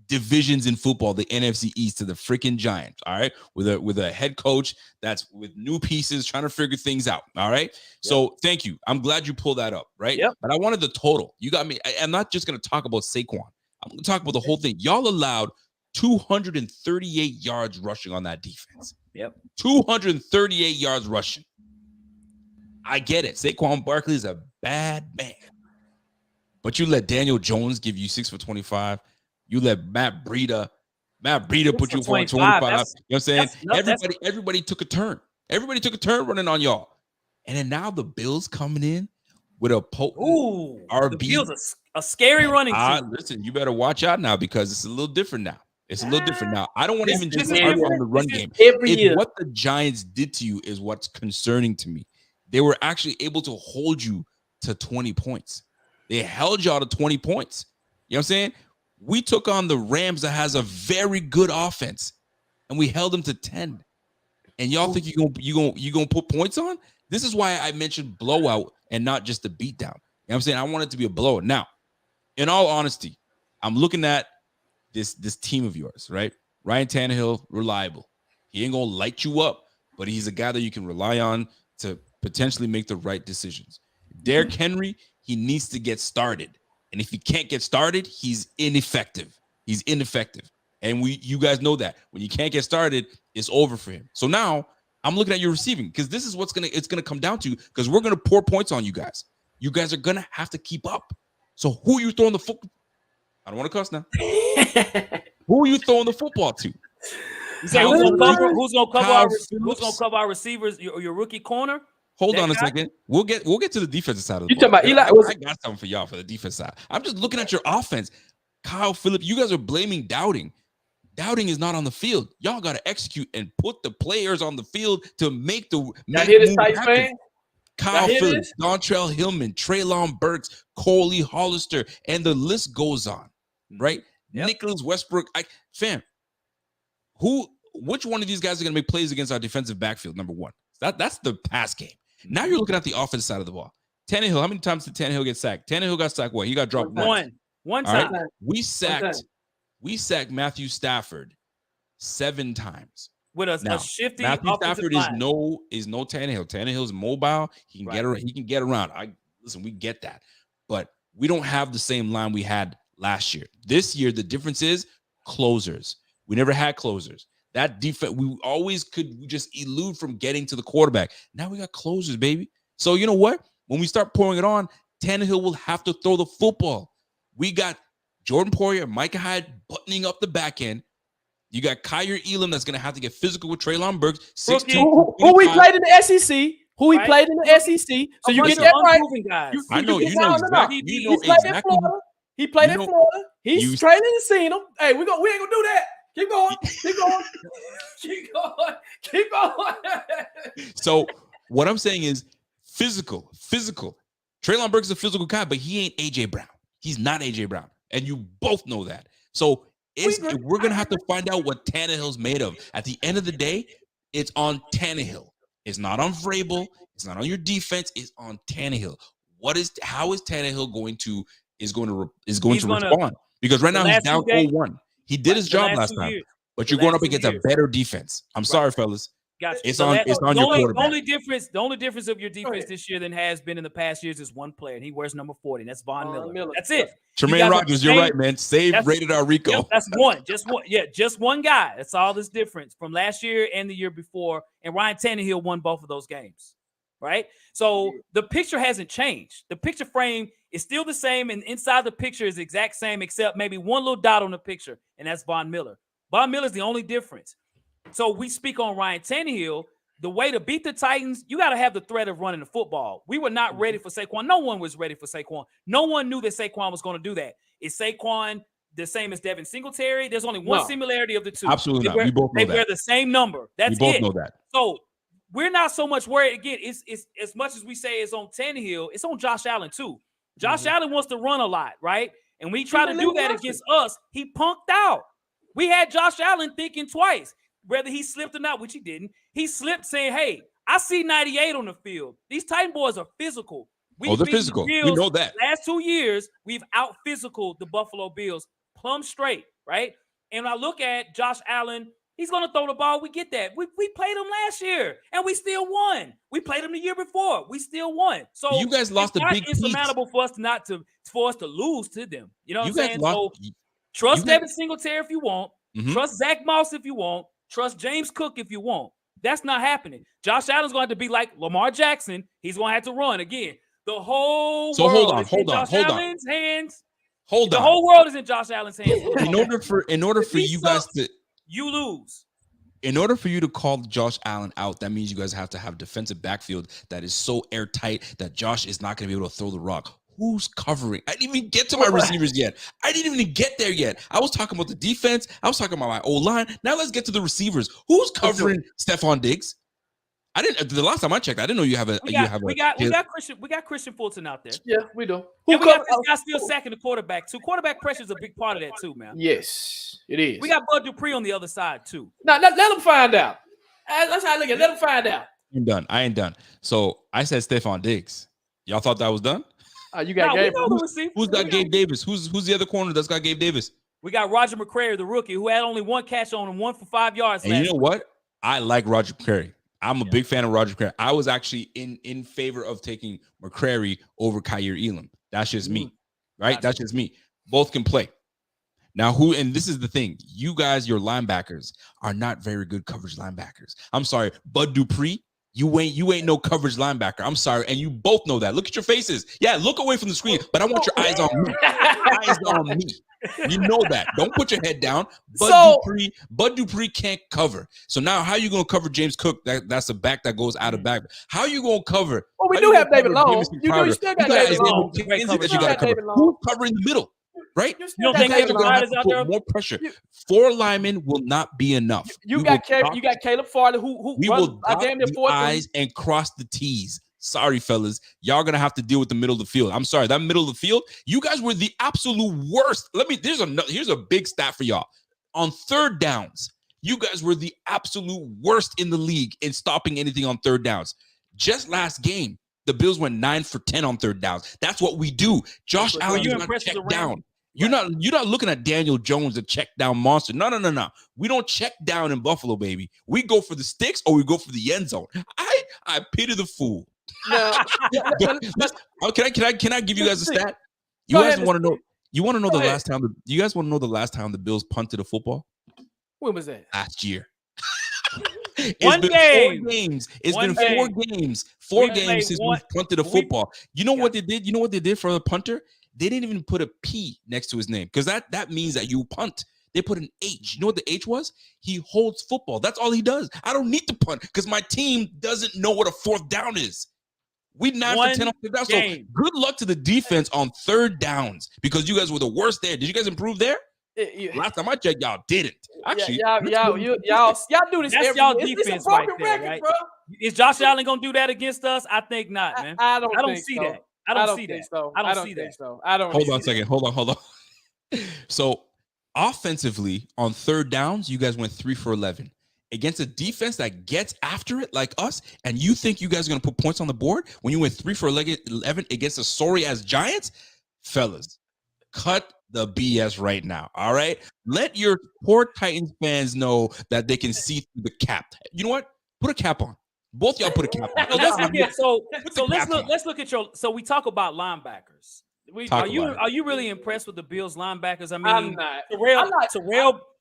divisions in football, the NFC East, to the freaking Giants. All right, with a head coach that's with new pieces trying to figure things out. All right, so thank you. I'm glad you pulled that up. Right, but I wanted the total. You got me. I'm not just going to talk about Saquon. I'm going to talk about the whole thing. Y'all allowed 238 yards rushing on that defense. 238 yards rushing. I get it. Saquon Barkley is a bad man. But you let Daniel Jones give you 6 for 25. You let Matt Breida put you for 25. You know what I'm saying? Everybody took a turn. Everybody took a turn running on y'all. And then now the Bills coming in with a potent RB. The Bills a scary running team. Listen, you better watch out now, because it's a little different now. It's a little different now. I don't want to even just argue on the run game. What the Giants did to you is what's concerning to me. They were actually able to hold you to 20 points. They held y'all to 20 points. You know what I'm saying? We took on the Rams that has a very good offense, and we held them to 10. And y'all think you gonna put points on? This is why I mentioned blowout and not just the beatdown. You know what I'm saying? I want it to be a blowout. Now, in all honesty, I'm looking at this team of yours, right? Ryan Tannehill, reliable. He ain't gonna light you up, but he's a guy that you can rely on to potentially make the right decisions. Derrick Henry, he needs to get started. And if he can't get started, he's ineffective. And you guys know that. When you can't get started, it's over for him. So now I'm looking at your receiving, because this is it's gonna come down to, because we're gonna pour points on you guys. You guys are gonna have to keep up. So who are you throwing the football? I don't want to cuss now. Who are you throwing the football to? Who's gonna cover our receivers? Your rookie corner? Hold on a second. We'll get to the defensive side of the ball. Talking about Eli? I got something for y'all for the defense side. I'm just looking at your offense. Kyle Phillips, you guys are blaming Dowding. Dowding is not on the field. Y'all got to execute and put the players on the field to make the move happen. Kyle Phillips, Dontrell Hillman, Treylon Burks, Coley Hollister, and the list goes on, right? Nicholas Westbrook. Which one of these guys are going to make plays against our defensive backfield? Number one. That's the pass game. Now you're looking at the offensive side of the ball. Tannehill, how many times did Tannehill get sacked? Tannehill got sacked what? He got dropped one time. Right? We sacked Matthew Stafford 7 times. With a shifty Matthew Stafford is no Tannehill. Tannehill's mobile. He can get around. Listen, we get that. But we don't have the same line we had last year. This year, the difference is closers. We never had closers. That defense, we always could just elude from getting to the quarterback. Now we got closers, baby. So you know what? When we start pouring it on, Tannehill will have to throw the football. We got Jordan Poyer, Micah Hyde buttoning up the back end. You got Kyer Elam that's going to have to get physical with Treylon Burks. 6'2", who we played in the SEC. Who he played in the SEC. So you get that right. I know, you know exactly. He played in Florida. He played in Florida. He's training and seen him. Hey, we ain't gonna do that. Keep going. Keep going. Keep going. Keep going. So what I'm saying is physical. Treylon Burks is a physical guy, but he ain't AJ Brown. He's not AJ Brown. And you both know that. So we're going to have to find out what Tannehill's made of. At the end of the day, it's on Tannehill. It's not on Vrabel. It's not on your defense. It's on Tannehill. How is Tannehill going to respond? Because right now he's down 0-1. He did his job last time, but you're going up against a better defense. I'm sorry, fellas. Gotcha. It's on your quarterback. The only difference of your defense this year than has been in the past years is one player, and he wears number 40, and that's Von Miller. That's it. Tremaine Rodgers, you're right, man. Rated our RICO. Yep, that's one. Just one. Yeah, just one guy. That's all this difference from last year and the year before. And Ryan Tannehill won both of those games, right? So the picture hasn't changed. The picture frame is still the same, and inside the picture is the exact same, except maybe one little dot on the picture, and that's Von Miller. Von Miller is the only difference. So we speak on Ryan Tannehill. The way to beat the Titans, you got to have the threat of running the football. We were not ready for Saquon. No one was ready for Saquon. No one knew that Saquon was going to do that. Is Saquon the same as Devin Singletary? There's only one similarity of the two. Absolutely not. We both know that. They wear the same number. That's it. We both know that. So we're not so much worried. Again, it's as much as we say it's on Tannehill, it's on Josh Allen too. Josh Allen wants to run a lot, right? And when he tried to do that against us, he punked out. We had Josh Allen thinking twice. Whether he slipped or not, which he didn't, he slipped saying, hey, I see 98 on the field. These Titan boys are physical. They're physical. We know that. Last 2 years, we've out-physicaled the Buffalo Bills plumb straight, right? And when I look at Josh Allen, he's going to throw the ball. We get that. We played him last year, and we still won. We played him the year before. We still won. So you guys lost a big piece. It's insurmountable for us to lose to them. You know what I'm saying? So trust Devin Singletary if you want. Trust Zach Moss if you want. Trust James Cook if you want. That's not happening. Josh Allen's going to have to be like Lamar Jackson. He's going to have to run again. The whole world is in Josh Allen's hands. The whole world is in Josh Allen's hands. In order for you guys to lose. In order for you to call Josh Allen out, that means you guys have to have defensive backfield that is so airtight that Josh is not going to be able to throw the rock. Who's covering? I didn't even get to my receivers yet. I didn't even get there yet. I was talking about the defense. I was talking about my O-line. Now let's get to the receivers. Who's covering Stephon Diggs? I didn't. The last time I checked, I didn't know you have a. We got Christian Fulton out there. Yeah, we do. We got this guy still sacking the quarterback too. Quarterback pressure is a big part of that too, man. Yes, it is. We got Bud Dupree on the other side too. Now let them find out. That's how I look at it. Let them find out. I'm done. I ain't done. So I said Stephon Diggs. Y'all thought that was done? You got Gabe. Who's got Gabe Davis? Who's the other corner that's got Gabe Davis? We got Roger McCrary, the rookie, who had only one catch on him, 1 for 5 yards. And you know what? I like Roger McCrary. I'm a big fan of Roger McCrary. I was actually in favor of taking McCrary over Kyer Elam. That's just me, right? That's just me. Both can play. Now, and this is the thing. You guys, your linebackers are not very good coverage linebackers. I'm sorry. Bud Dupree, you ain't no coverage linebacker. I'm sorry. And you both know that. Look at your faces. Yeah, look away from the screen, but I want your eyes on me. Eyes on me. You know that. Don't put your head down. Bud Dupree can't cover. So now how are you going to cover James Cook? That's a back that goes out of back. How are you going to cover? Well, we do have David Long. You still got David Long. Who's covering the middle? Right? You don't think David Long is out there? More pressure. 4 linemen will not be enough. You got Caleb Farley who we will dot the I's and cross the T's. Sorry, fellas. Y'all gonna have to deal with the middle of the field. I'm sorry. That middle of the field, you guys were the absolute worst. Here's a big stat for y'all. On third downs, you guys were the absolute worst in the league in stopping anything on third downs. Just last game, the Bills went 9 for 10 on third downs. That's what we do. Josh Allen does not check down. You're not looking at Daniel Jones, a check down monster. No. We don't check down in Buffalo, baby. We go for the sticks or we go for the end zone. I pity the fool. No. Can I give you guys a stat? You guys want to know? You want to know the last time? You guys want to know the last time the Bills punted a football? When was that? Last year. One game. 4 games. It's One been 4 game. games. 4 We games since played we've punted a we- football. You know Yeah. what they did? You know what they did for the punter? They didn't even put a P next to his name because that means that you punt. They put an H. You know what the H was? He holds football. That's all he does. I don't need to punt because my team doesn't know what a 4th down is. We 9 for 10 on 3rd down. So good luck to the defense on 3rd downs because you guys were the worst there. Did you guys improve there? Last time I checked, y'all didn't. Actually, y'all do this. That's y'all defense right there, right? Bro. Is Josh Allen gonna do that against us? I think not, man. I don't see so. that. I don't see think that. so. I don't see that. So. I don't. Hold on a second. Hold on. So offensively on 3rd downs, you guys went 3 for 11 against a defense that gets after it like us. And you think you guys are gonna put points on the board when you went 3 for 11 against a sorry ass Giants, fellas? Cut the BS right now. All right. Let your poor Titans fans know that they can see through the cap. You know what? Put a cap on. Both y'all put a cap on. Let's look at your. So we talk about linebackers. Are you really impressed with the Bills linebackers? I mean, I'm not.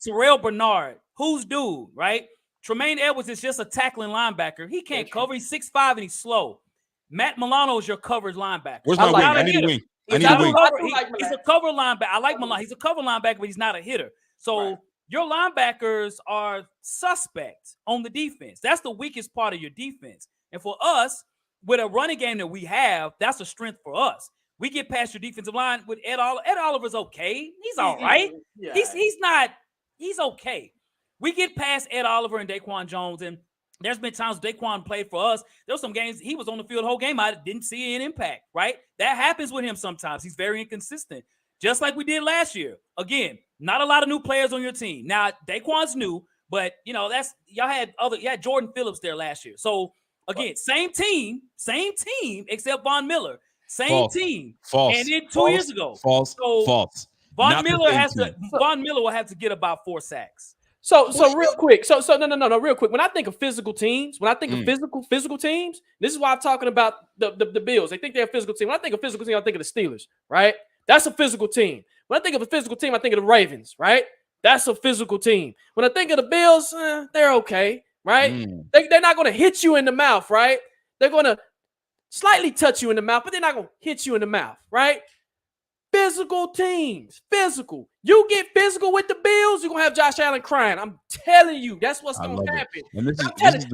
Terrell Bernard, who's dude, right? Tremaine Edwards is just a tackling linebacker. He can't cover. He's 6'5" and he's slow. Matt Milano is your coverage linebacker. Where's my wing? I need a wing. He's a cover linebacker. I like Milano. He's a cover linebacker, but he's not a hitter. So your linebackers are suspect on the defense. That's the weakest part of your defense. And for us, with a running game that we have, that's a strength for us. We get past your defensive line with Ed Oliver. Ed Oliver's okay. He's all right. Yeah. He's okay. We get past Ed Oliver and Daquan Jones, and there's been times Daquan played for us. There were some games he was on the field the whole game. I didn't see an impact, right? That happens with him sometimes. He's very inconsistent, just like we did last year. Again, not a lot of new players on your team. Now, Daquan's new, but y'all had Jordan Phillips there last year. So again, same team, except Von Miller. Same team. False. And then 2 years ago. False. Von Miller will have to get about 4 sacks. So real quick. So no, real quick. When I think of physical teams, of physical teams, this is why I'm talking about the Bills. They think they're a physical team. When I think of physical team, I think of the Steelers, right? That's a physical team. When I think of a physical team, I think of the Ravens, right? That's a physical team. When I think of the Bills, they're okay, right? They're not going to hit you in the mouth, right? They're going to slightly touch you in the mouth, but they're not going to hit you in the mouth, right? Physical teams, physical. You get physical with the Bills, you're going to have Josh Allen crying. I'm telling you, that's what's going to happen. And this is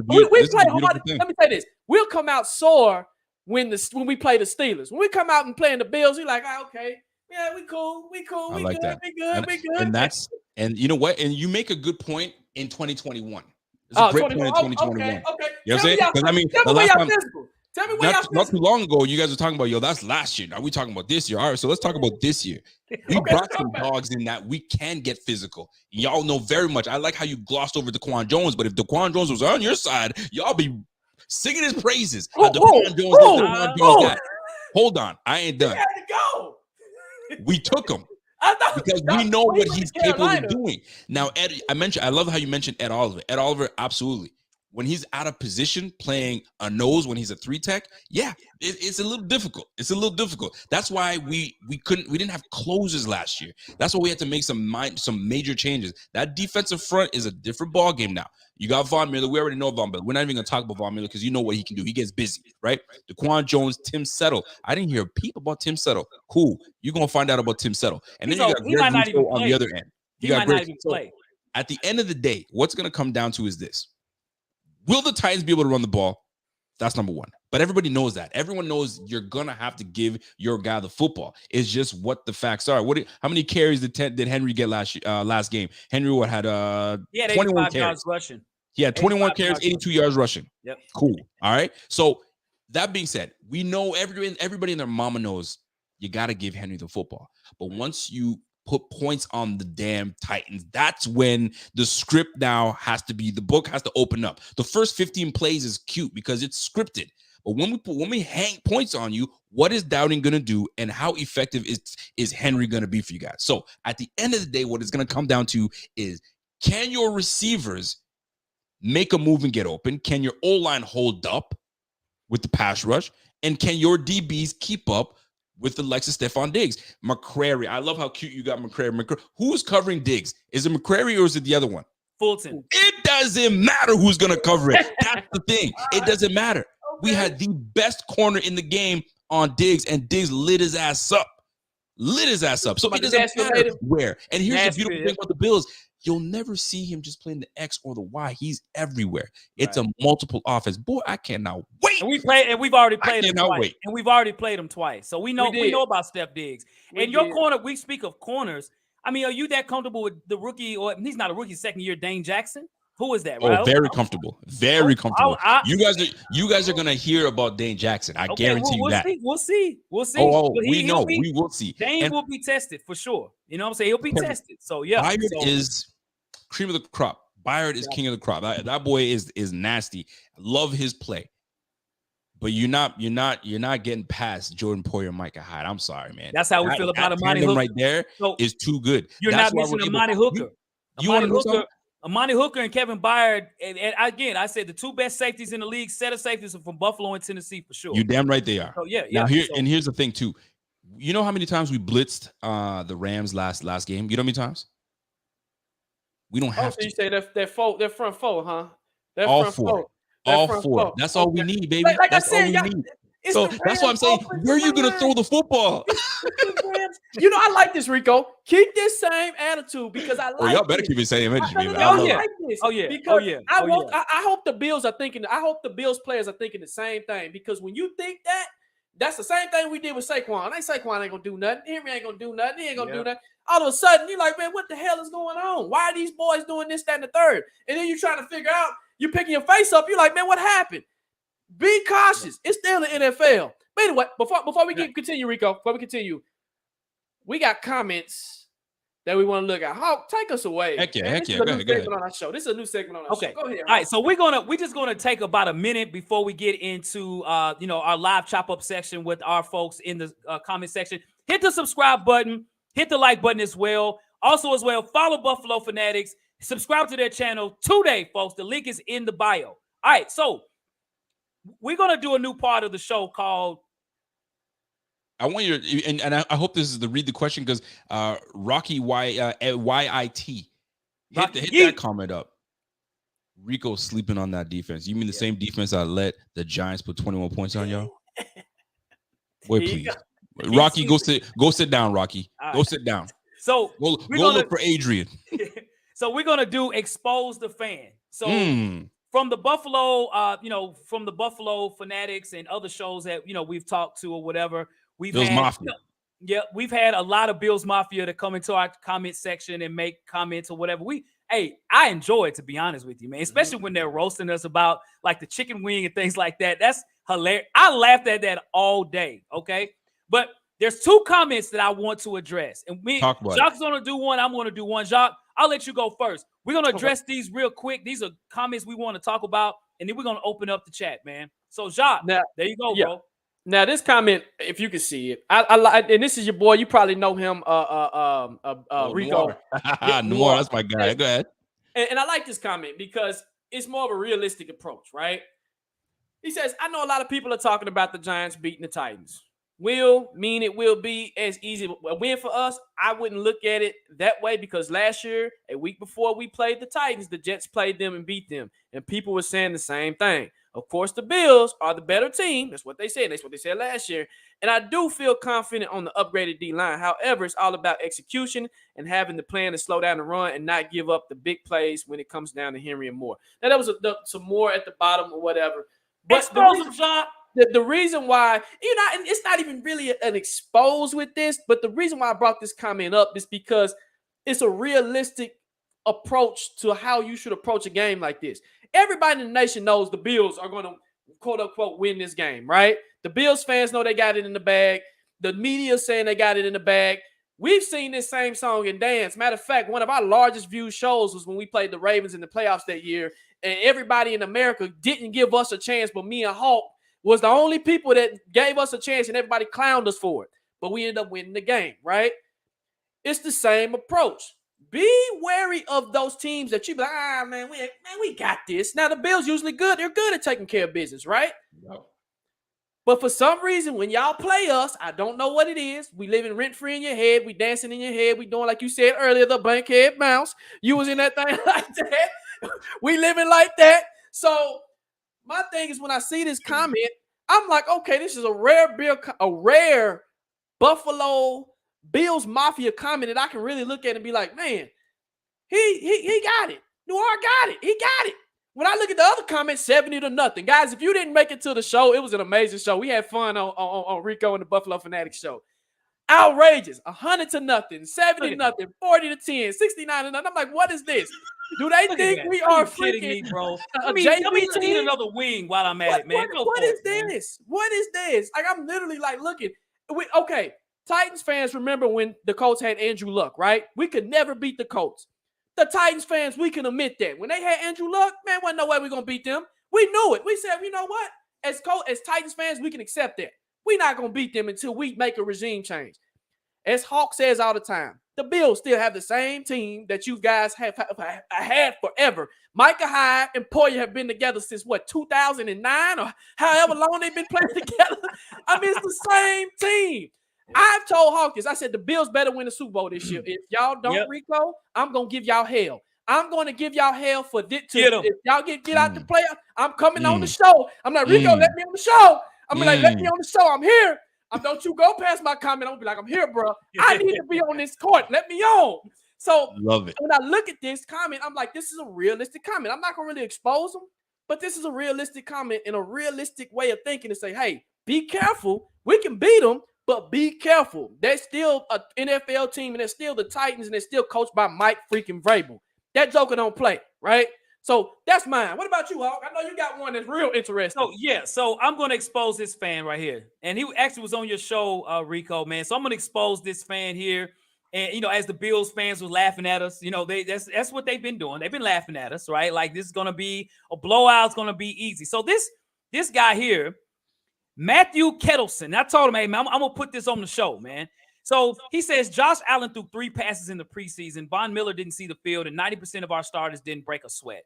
let me say this. We'll come out sore when we play the Steelers. When we come out and playing the Bills, we're like, okay, yeah, we cool, we good. And you know what? And you make a good point in 2021. It's a great point in 2021. Okay. You know what I'm saying? Because I mean, the last time, tell me where not too long ago, you guys were talking about, that's last year. Now we talking about this year. All right, so let's talk about this year. We brought some dogs in that we can get physical. Y'all know very much. I like how you glossed over Daquan Jones, but if Daquan Jones was on your side, y'all be singing his praises. Daquan Jones. Hold on, I ain't done. He had to go. We took him. Because we know what he's capable of doing. Now, Ed, I love how you mentioned Ed Oliver. Ed Oliver, absolutely. When he's out of position playing a nose when he's a 3-tech, it's a little difficult. That's why we didn't have closers last year. That's why we had to make some major changes. That defensive front is a different ball game now. You got Von Miller. We already know Von Miller. We're not even gonna talk about Von Miller because you know what he can do. He gets busy, right? Daquan Jones, Tim Settle. I didn't hear a peep about Tim Settle. Cool. You're gonna find out about Tim Settle. And then you got Greg Rousseau on the other end. He might not even play. At the end of the day, what's gonna come down to is this. Will the Titans be able to run the ball? That's number one. But everybody knows that. Everyone knows you're going to have to give your guy the football. It's just what the facts are. How many carries did Henry get last game? Henry had 21 carries. Rushing. He had 21 carries, 82 yards rushing. Yep. Cool. All right. So that being said, we know everybody and their mama knows you got to give Henry the football. But once you put points on the damn Titans, that's when the script now has to be, the book has to open up. The first 15 plays is cute because it's scripted. But when we hang points on you, what is Downing going to do and how effective is Henry going to be for you guys? So at the end of the day, what it's going to come down to is, can your receivers make a move and get open? Can your O-line hold up with the pass rush? And can your DBs keep up with the likes of Stephon Diggs? McCrary. I love how cute you got McCrary. Who's covering Diggs? Is it McCrary or is it the other one? Fulton. It doesn't matter who's going to cover it. That's the thing. It doesn't matter. Okay. We had the best corner in the game on Diggs, and Diggs lit his ass up. So it doesn't matter where. And here's the beautiful thing about the Bills. You'll never see him just playing the X or the Y. He's everywhere. It's a multiple offense. Boy, I cannot wait. And we've already played him twice. And we've already played him twice. So we know about Steph Diggs. And your corner, we speak of corners. I mean, are you that comfortable with the rookie, or he's not a rookie, second year, Dane Jackson? Who is that? Oh, very comfortable. Very comfortable. You guys are gonna hear about Dane Jackson. I guarantee you that. We'll see. Oh, we know. We will see. Dane will be tested for sure. You know what I'm saying? He'll be tested. So yeah. Bayard is cream of the crop. Bayard is king of the crop. That boy is nasty. Love his play. But you're not getting past Jordan Poyer and Micah Hyde. I'm sorry, man. That's how we feel about Amani Hooker. Right there is too good. You're not missing Amani Hooker. Amani Hooker and Kevin Byard. And again, I said the two best safeties in the league, set of safeties are from Buffalo and Tennessee for sure. You damn right they are. So, yeah. Now here's the thing too. You know how many times we blitzed the Rams last game? You know how many times? We don't have to. You say they're front four, huh? They're all front four. All four. That's all we need, baby. Like that's I said, all we need. So that's why I'm saying, where are you going to throw the football? You know, I like this, Rico. Keep this same attitude because I like y'all better keep the same energy, baby. I like this. Because I hope the Bills are thinking, I hope the Bills players are thinking the same thing. Because when you think that, that's the same thing we did with Saquon. Saquon ain't going to do nothing. Henry ain't going to do nothing. He ain't going to do nothing. All of a sudden, you're like, man, what the hell is going on? Why are these boys doing this, that, and the third? And then you're trying to figure out, you're picking your face up. You're like, man, what happened? Be cautious. It's still the NFL. But anyway, before we continue, Rico, we got comments that we want to look at. Hawk, take us away. Heck yeah. Go ahead. On our show. This is a new segment on our show. Go ahead. All right, so we're just gonna take about a minute before we get into our live chop up section with our folks in the comment section. Hit the subscribe button, hit the like button as well. Also, follow Buffalo Fanatics. Subscribe to their channel today, folks. The link is in the bio. All right, so we're gonna do a new part of the show called. I want you to, and I hope this is the read the question because Rocky YIT hit that comment up. Rico sleeping on that defense. You mean the same defense I let the Giants put 21 points on y'all? Boy, please, Rocky, go sit down, Rocky. Go sit down. So go look for Adrian. So we're gonna do expose the fan. So from the Buffalo, from the Buffalo Fanatics and other shows that we've talked to or whatever, we've had a lot of Bills Mafia to come into our comment section and make comments or whatever. I enjoy it, to be honest with you, man. Especially when they're roasting us about like the chicken wing and things like that. That's hilarious. I laughed at that all day. Okay, but there's two comments that I want to address, and Jacques gonna do one. I'm gonna do one. Jacques, I'll let you go first. We're going to address these real quick. These are comments we want to talk about, and then we're going to open up the chat, man. So, Jacques, there you go, bro. Now, this comment, if you can see it, I and this is your boy. You probably know him, Rico. Noir, that's my guy. Go ahead. And I like this comment because it's more of a realistic approach, right? He says, I know a lot of people are talking about the Giants beating the Titans. It will be as easy a win for us. I wouldn't look at it that way because last year, a week before we played the Titans, the Jets played them and beat them. And people were saying the same thing. Of course, the Bills are the better team. That's what they said. That's what they said last year. And I do feel confident on the upgraded D-line. However, it's all about execution and having the plan to slow down the run and not give up the big plays when it comes down to Henry and Moore. Now, that was some more at the bottom or whatever. But the reason why, it's not even really an expose with this, but the reason why I brought this comment up is because it's a realistic approach to how you should approach a game like this. Everybody in the nation knows the Bills are going to, quote unquote, win this game, right? The Bills fans know they got it in the bag. The media saying they got it in the bag. We've seen this same song and dance. Matter of fact, one of our largest viewed shows was when we played the Ravens in the playoffs that year, and everybody in America didn't give us a chance, but me and Hawk was the only people that gave us a chance, and everybody clowned us for it. But we ended up winning the game, right? It's the same approach. Be wary of those teams that you be like, man, we got this. Now, the Bills usually good. They're good at taking care of business, right? No. But for some reason, when y'all play us, I don't know what it is. We living rent-free in your head. We dancing in your head. We doing, like you said earlier, the bankhead bounce. You was in that thing like that. We living like that. So my thing is, when I see this comment, I'm like, okay, this is a rare Buffalo Bills Mafia comment that I can really look at and be like, man, he got it. Noir got it. He got it. When I look at the other comments, 70-0. Guys, if you didn't make it to the show, it was an amazing show. We had fun on Rico and the Buffalo Fanatics show. Outrageous. 100-0, 70-0, 40-10, 69-0. I'm like, what is this? Do they think we are freaking me, bro? Let me eat another wing while I'm at it, man. What is this? What is this? Like, I'm literally like looking. Okay, Titans fans remember when the Colts had Andrew Luck, right? We could never beat the Colts. The Titans fans, we can admit that. When they had Andrew Luck, man, wasn't no way we're going to beat them. We knew it. We said, you know what? As Titans fans, we can accept that. We're not going to beat them until we make a regime change. As Hawk says all the time, the Bills still have the same team that you guys have had forever. Micah Hyde and Poyer have been together since, 2009 or however long they've been playing together? I mean, it's the same team. I've told Hawkins, I said, the Bills better win the Super Bowl this year. If y'all don't, Rico, I'm going to give y'all hell. I'm going to give y'all hell for this. If y'all get out the playoff, I'm coming on the show. I'm like, Rico, let me on the show. I'm like, let me on the show. I'm here. Don't you go past my comment. I'm going to be like, I'm here, bro. I need to be on this court. Let me on. So love it. When I look at this comment, I'm like, this is a realistic comment. I'm not going to really expose them, but this is a realistic comment and a realistic way of thinking to say, hey, be careful. We can beat them. But be careful. They're still an NFL team, and they're still the Titans, and they're still coached by Mike freaking Vrabel. That joker don't play, right? So that's mine. What about you, Hawk? I know you got one that's real interesting. So I'm going to expose this fan right here. And he actually was on your show, Rico, man. So I'm going to expose this fan here. And, as the Bills fans were laughing at us, that's what they've been doing. They've been laughing at us, right? Like, this is going to be a blowout. It's going to be easy. So this guy here, Matthew Kettleson. I told him, hey, man, I'm going to put this on the show, man. So he says Josh Allen threw 3 passes in the preseason. Von Miller didn't see the field, and 90% of our starters didn't break a sweat.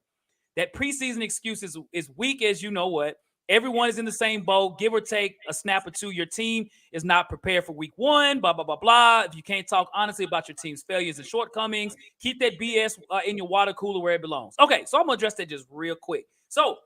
That preseason excuse is weak as you know what. Everyone is in the same boat. Give or take a snap or two. Your team is not prepared for week 1, blah, blah, blah, blah. If you can't talk honestly about your team's failures and shortcomings, keep that BS in your water cooler where it belongs. Okay, so I'm going to address that just real quick. So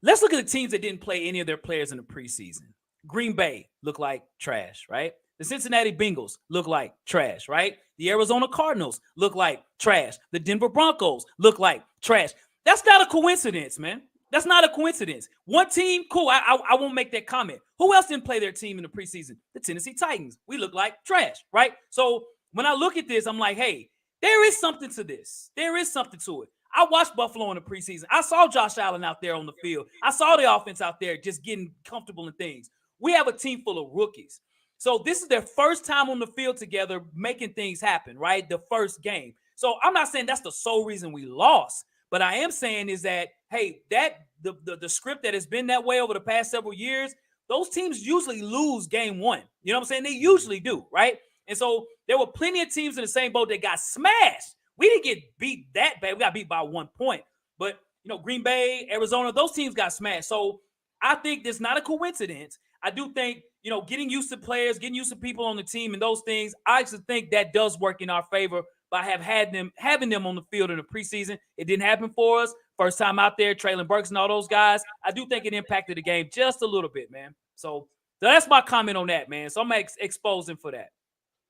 let's look at the teams that didn't play any of their players in the preseason. Green Bay looked like trash, right? The Cincinnati Bengals look like trash, right? The Arizona Cardinals look like trash. The Denver Broncos look like trash. That's not a coincidence, man. That's not a coincidence. One team, cool. I won't make that comment. Who else didn't play their team in the preseason? The Tennessee Titans. We look like trash, right? So when I look at this, I'm like, hey, there is something to this. There is something to it. I watched Buffalo in the preseason. I saw Josh Allen out there on the field. I saw the offense out there just getting comfortable in things. We have a team full of rookies. So this is their first time on the field together making things happen, right? The first game. So I'm not saying that's the sole reason we lost, but I am saying is that, hey, the script that has been that way over the past several years, those teams usually lose game 1. You know what I'm saying? They usually do, right? And so there were plenty of teams in the same boat that got smashed. We didn't get beat that bad. We got beat by 1 point. But, Green Bay, Arizona, those teams got smashed. So I think there's not a coincidence. I do think, getting used to players, getting used to people on the team and those things, I actually think that does work in our favor by having them on the field in the preseason. It didn't happen for us. First time out there, Traylon Burks and all those guys. I do think it impacted the game just a little bit, man. So that's my comment on that, man. So I'm going to expose him for that.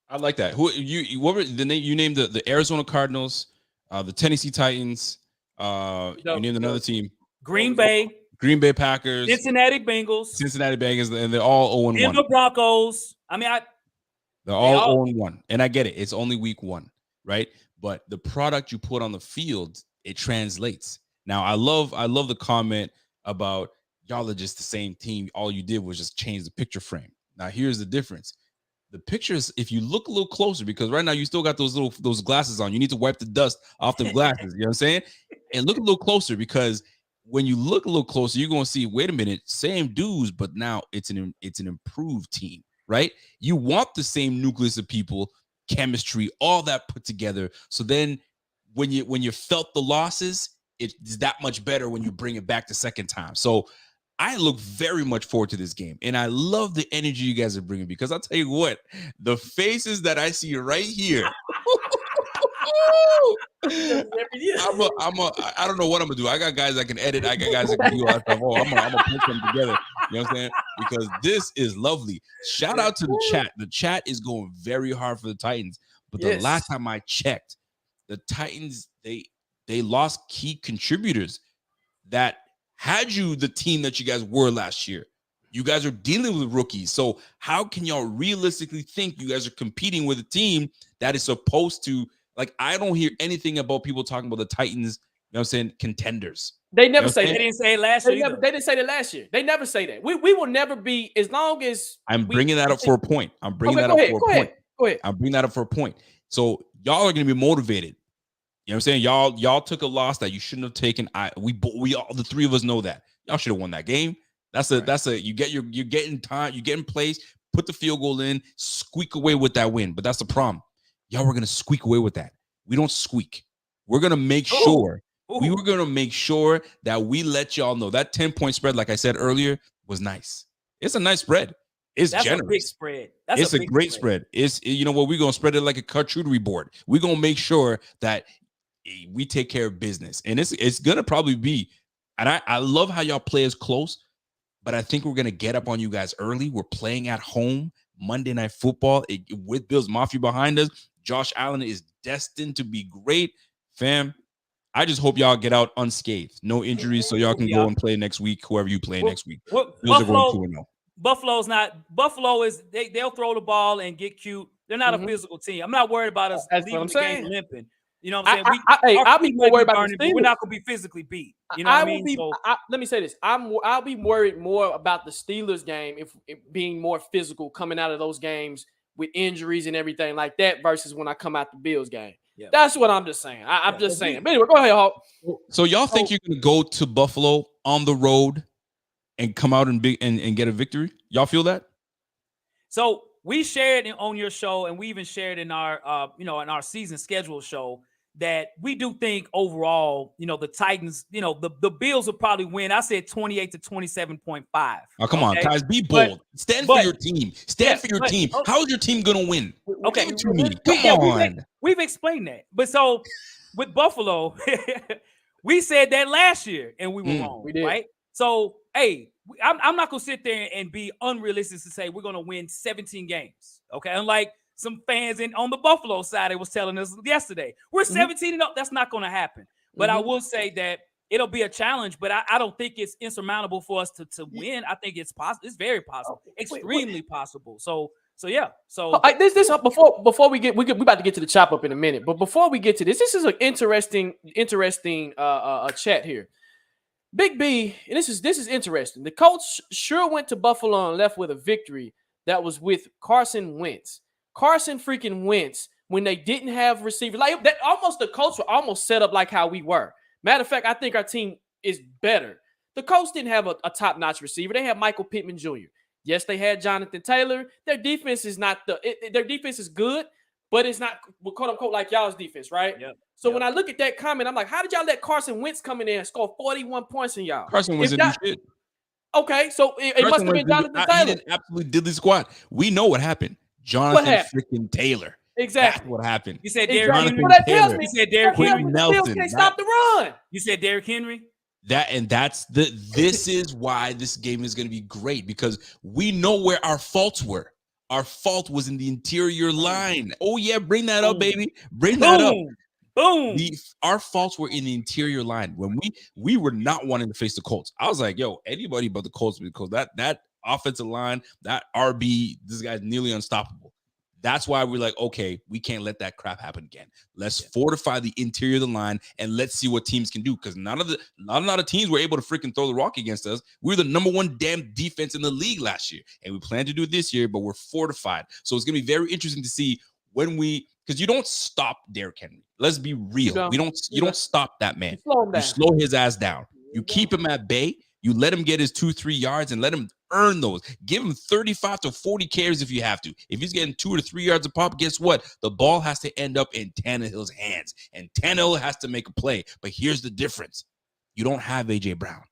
I like that. What were the name you named? The Arizona Cardinals, the Tennessee Titans. You named another team. Green Bay Packers, Cincinnati Bengals, and they're all 0-1. Denver Broncos. They're all 0-1, and I get it. It's only week 1, right? But the product you put on the field, it translates. Now, I love the comment about y'all are just the same team. All you did was just change the picture frame. Now, here's the difference. The pictures, if you look a little closer, because right now you still got those glasses on. You need to wipe the dust off the glasses. You know what I'm saying? And look a little closer, because when you look a little closer, you're going to see, wait a minute, same dudes, but now it's an improved team, right? You want the same nucleus of people, chemistry, all that put together. So then when you felt the losses, it's that much better when you bring it back the second time. So I look very much forward to this game, and I love the energy you guys are bringing, because I'll tell you what, the faces that I see right here. I don't know what I'm gonna do. I got guys that can edit. I got guys that can do all that stuff. Oh, I'm gonna put them together. You know what I'm saying? Because this is lovely. Shout out to the chat. The chat is going very hard for the Titans. But the last time I checked, the Titans, they lost key contributors that had you the team that you guys were last year. You guys are dealing with rookies. So how can y'all realistically think you guys are competing with a team that is supposed to, like, I don't hear anything about people talking about the Titans, you know what I'm saying, contenders. They never say that. They didn't say it last year. They didn't say that last year. They never say that. We will never be, as long as I'm bringing that up for a point. I'm bringing that up for a point. Go ahead. I'm bringing that up for a point. So y'all are going to be motivated. You know what I'm saying? Y'all took a loss that you shouldn't have taken. We all, the three of us know that. Y'all should have won that game. You get in time, you get in place, put the field goal in, squeak away with that win. But that's the problem. Y'all were going to squeak away with that. We don't squeak. We're going to make sure. We were going to make sure that we let y'all know that 10-point spread, like I said earlier, was nice. It's a nice spread. That's generous. A big spread. It's a great spread. It's, you know what, we're going to spread it like a charcuterie board. We're going to make sure that we take care of business. And it's going to probably be, and I love how y'all play as close, but I think we're going to get up on you guys early. We're playing at home, Monday Night Football, with Bills Mafia behind us. Josh Allen is destined to be great. Fam, I just hope y'all get out unscathed. No injuries, so y'all can go and play next week, whoever you play next week. Buffalo is, they'll throw the ball and get cute. They're not a physical team. I'm not worried about us leaving the game limping. You know what I'm saying? I'll be more worried about the Steelers. We're not going to be physically beat. You know what I mean? Let me say this. I'll be worried more about the Steelers game if being more physical coming out of those games with injuries and everything like that versus when I come out the Bills game. Yeah. That's what I'm just saying. I'm just saying. But anyway, go ahead, Hawk. So y'all think you're going to go to Buffalo on the road and come out and get a victory? Y'all feel that? So we shared on your show, and we even shared in our in our season schedule show, that we do think overall, the Titans, the Bills will probably win. I said 28 to 27.5. Oh, come on, guys, be bold. Stand for your team. Stand for your team. How is your team going to win? Okay, give it to me. Come on. We've explained that. But so with Buffalo, we said that last year, and we were wrong, right? So, hey, I'm not going to sit there and be unrealistic to say we're going to win 17 games, okay? Unlike some fans on the Buffalo side, they was telling us yesterday, we're 17-0. That's not going to happen. But I will say that it'll be a challenge, but I don't think it's insurmountable for us to win. I think it's possible. It's very possible, extremely possible. So yeah. So this before we about to get to the chop up in a minute, but before we get to this is an interesting chat here. Big B, and this is interesting. The coach sure went to Buffalo and left with a victory that was with Carson Wentz. Carson freaking Wentz, when they didn't have receivers, like that, almost the coach were almost set up like how we were. Matter of fact, I think our team is better. The coach didn't have a top-notch receiver. They had Michael Pittman Jr. Yes, they had Jonathan Taylor. Their defense is not their defense is good, but it's not quote unquote like y'all's defense, right? Yep. So when I look at that comment, I'm like, how did y'all let Carson Wentz come in there and score 41 points in y'all? Carson Wentz didn't do shit. Okay, so it must have been Jonathan Taylor. He did absolutely diddly squat. We know what happened. Jonathan freaking Taylor. Exactly. That's what happened. You said Derrick Henry. Well, that tells me. You said Derrick Henry. Nelson can't stop the run. You said Derrick Henry. This is why this game is going to be great, because we know where our faults were. Our fault was in the interior line. Oh yeah, bring that up, baby. Bring that up. Boom. Our faults were in the interior line when we were not wanting to face the Colts. I was like, yo, anybody but the Colts, because that offensive line, that RB, this guy's nearly unstoppable. That's why we're like, okay, we can't let that crap happen again. Let's fortify the interior of the line and let's see what teams can do. Because not a lot of teams were able to freaking throw the rock against us. We were the number one damn defense in the league last year, and we plan to do it this year, but we're fortified. So it's gonna be very interesting to see because you don't stop Derrick Henry. Let's be real. You don't stop that man. You slow his ass down. You keep him at bay. You let him get his 2-3 yards and let him earn those. Give him 35 to 40 carries if you have to. If he's getting 2 to 3 yards a pop, guess what? The ball has to end up in Tannehill's hands, and Tannehill has to make a play. But here's the difference. You don't have A.J. Brown.